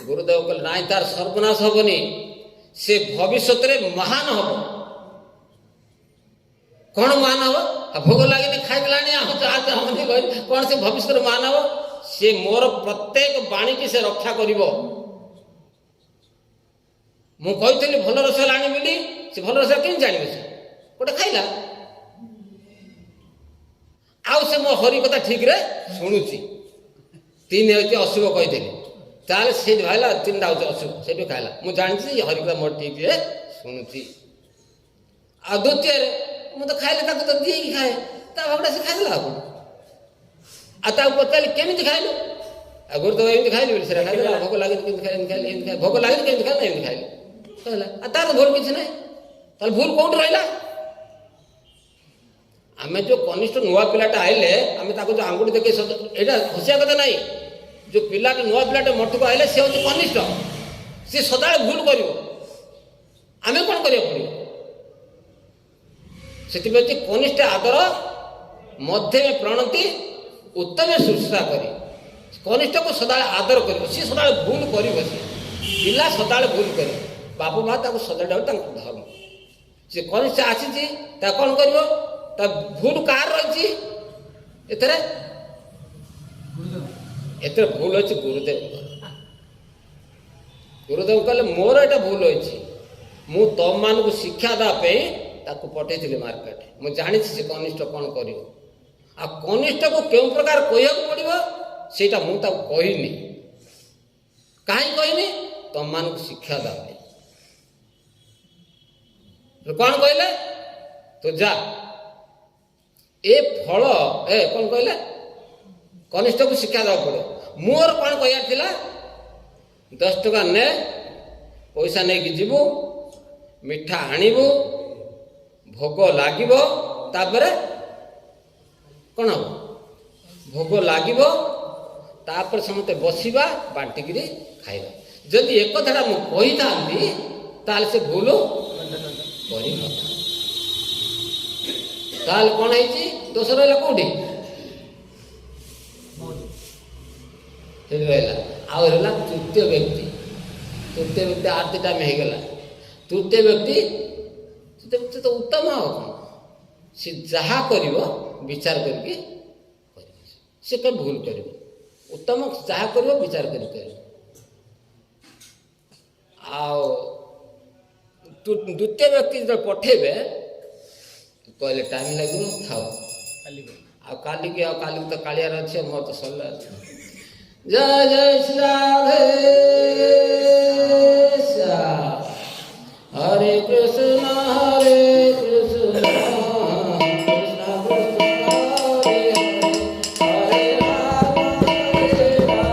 ଗୁରୁଦେବ କହିଲେ ନାଇଁ ତାର ସର୍ବନାଶ ହବନି, ସେ ଭବିଷ୍ୟତରେ ମହାନ ହବ। କ'ଣ ମହାନ ହବ? ଭୋଗ ଲାଗିନି ଖାଇଦେଲାଣି କ'ଣ ସେ ଭବିଷ୍ୟତରେ ମହାନ ହବ? ସେ ମୋର ପ୍ରତ୍ୟେକ ବାଣୀକି ସେ ରକ୍ଷା କରିବ। ମୁଁ କହିଥିଲି ଭଲ ରସଗୋଲା ଆଣି ବୋଲି, ସେ ଭଲ ରସଗୋଲା କେମିତି ଜାଣିବ? ସେ ଗୋଟେ ଖାଇଲା, ଆଉ ସେ ମୋ ହରି କଥା ଠିକରେ ଶୁଣୁଛି। 3 ହେଉଛି ଅଶୁଭ କହିଦେଲି, ତାହେଲେ ସେଇଠି ଭାଇଲା 3ଟା ହେଉଛି ଅଶୁଭ, ସେଇଠୁ ଖାଇଲା। ମୁଁ ଜାଣିଛି ହରି କଥା ମୋର ଠିକରେ ଶୁଣୁଛି। ଆଉ ଦ୍ୱିତୀୟରେ ମୁଁ ତ ଖାଇଲେ ତାକୁ ତ ଦେଇକି ଖାଏ, ତା ଭାଗଟା ସେ ଖାଇଦେଲା। ଆଉ କ'ଣ? ଆଉ ତାକୁ ପଚାରିଲି କେମିତି ଖାଇଲୁ? ଆଉ ଗୁରୁଦେବ ଏମିତି ଖାଇଲି ବୋଲି ସେଟା ଖାଇଦେଲା। ଭୋଗ ଲାଗିନି କେମିତି ଖାଇଲି? ଏମିତି ଖାଇଲି, ଏମିତି ଖାଇଲି। ଭୋଗ ଲାଗିନି କେମିତି ଖାଇଲି? ଏମିତି ଖାଇଲି କହିଲା। ଆଉ ତାର ଭୁଲ କିଛି ନାହିଁ, ତାହେଲେ ଭୁଲ କୋଉଠି ରହିଲା? ଆମେ ଯେଉଁ କନିଷ୍ଠ ନୂଆ ପିଲାଟା ଆଇଲେ ଆମେ ତାକୁ ଯେଉଁ ଆଙ୍ଗୁଠି ଦେଖି ଏଇଟା ହସିବା କଥା ନାହିଁ। ଯେଉଁ ପିଲାଟା ନୂଆ ପିଲାଟେ ମଠକୁ ଆଇଲେ ସେ ହେଉଛି କନିଷ୍ଠ, ସେ ସଦାବେଳେ ଭୁଲ କରିବ। ଆମେ କ'ଣ କରିବାକୁ ପଡ଼ିବ? ସେଥିପାଇଁ ଯେ କନିଷ୍ଠ ଆଦର, ମଧ୍ୟମେ ପ୍ରଣତି, ଉତ୍ତମେ ଶୁଶ୍ରୂଷା କରି କନିଷ୍ଠକୁ ସଦାବେଳେ ଆଦର କରିବ। ସିଏ ସଦାବେଳେ ଭୁଲ କରିବ, ସେ ପିଲା ସଦାବେଳେ ଭୁଲ କରିବ। ବାପ ମା ତାକୁ ସଦାବେଳେ ତାଙ୍କ ଧର୍ମ। ସେ କନିଷ୍ଠ ଆସିଛି ତାକୁ କ'ଣ କରିବ? ତା ଭୁଲ କାହାର ରହିଛି? ଏଥିରେ ଭୁଲ ଅଛି ଗୁରୁଦେବଙ୍କର। ଗୁରୁଦେବ କହିଲେ ମୋର ଏଇଟା ଭୁଲ ଅଛି, ମୁଁ ତମମାନଙ୍କୁ ଶିକ୍ଷା ଦେବା ପାଇଁ ତାକୁ ପଠେଇଥିଲି ମାର୍କେଟ। ମୁଁ ଜାଣିଛି ସେ କନିଷ୍ଠ କ'ଣ କରିବ, ଆଉ କନିଷ୍ଠକୁ କେଉଁ ପ୍ରକାର କହିବାକୁ ପଡ଼ିବ ସେଇଟା ମୁଁ ତାକୁ କହିନି। କାହିଁକି କହିନି? ତମମାନଙ୍କୁ ଶିକ୍ଷା ଦେବା ପାଇଁ। କ'ଣ କହିଲେ? ତୁ ଯା ଏ ଫଳ କ'ଣ କହିଲେ? କନିଷ୍ଠକୁ ଶିକ୍ଷା ଦେବାକୁ ପଡ଼ିବ। ମୋର କ'ଣ କହିବାର ଥିଲା? 10 ଟଙ୍କା ନେ, ପଇସା ନେଇକି ଯିବୁ, ମିଠା ଆଣିବୁ, ଭୋଗ ଲାଗିବ, ତାପରେ କ'ଣ ହବ? ଭୋଗ ଲାଗିବ, ତାପରେ ସମସ୍ତେ ବସିବା, ବାଣ୍ଟିକିରି ଖାଇବା। ଯଦି ଏ କଥାଟା ମୁଁ କହିଥାନ୍ତି ତାହେଲେ ସେ ଭୁଲ କରିନଥାନ୍ତି। ତାହେଲେ କ'ଣ ହେଇଛି? ଦୋଷ ରହିଲା କୋଉଠି? ରହିଲା। ଆଉ ରହିଲା ତୃତୀୟ ବ୍ୟକ୍ତି। ତୃତୀୟ ବ୍ୟକ୍ତି ଆରତି ଟାଇମ୍ ହେଇଗଲା। ତୃତୀୟ ବ୍ୟକ୍ତି ତ ଉତ୍ତମ ଆଉ କ'ଣ? ସେ ଯାହା କରିବ ବିଚାର କରିକି କରିବ, ସେ କେବେ ଭୁଲ କରିବ। ଉତ୍ତମ ଯାହା କରିବ ବିଚାର କରି କରିବ। ଆଉ ଦ୍ୱିତୀୟ ବ୍ୟକ୍ତି ଯେତେବେଳେ ପଠେଇବେ କହିଲେ ଟାଇମ୍ ଲାଗିବ, ଥାଉ ଆଉ କାଲିକି ତ କାଳିଆର ଅଛି, ମୋର ତ ସରିଲା। ଜୟ ଜୟ ଶ୍ରୀ ରାଧେ ହରେ କୃଷ୍ଣ ହରେ କୃଷ୍ଣ କୃଷ୍ଣ କୃଷ୍ଣ ହରେ ହରେ ରାମ ହରେ ରାମ।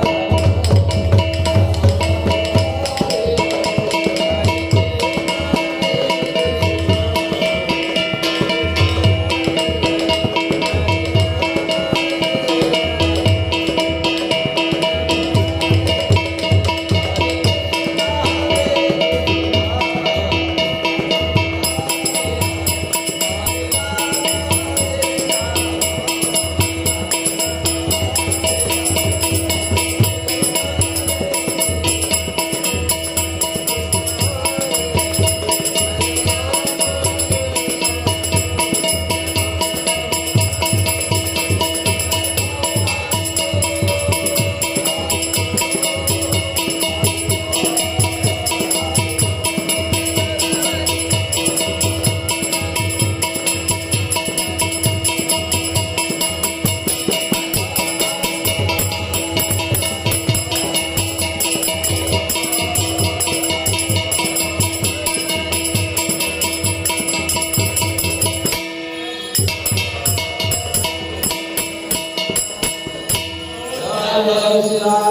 श्री राम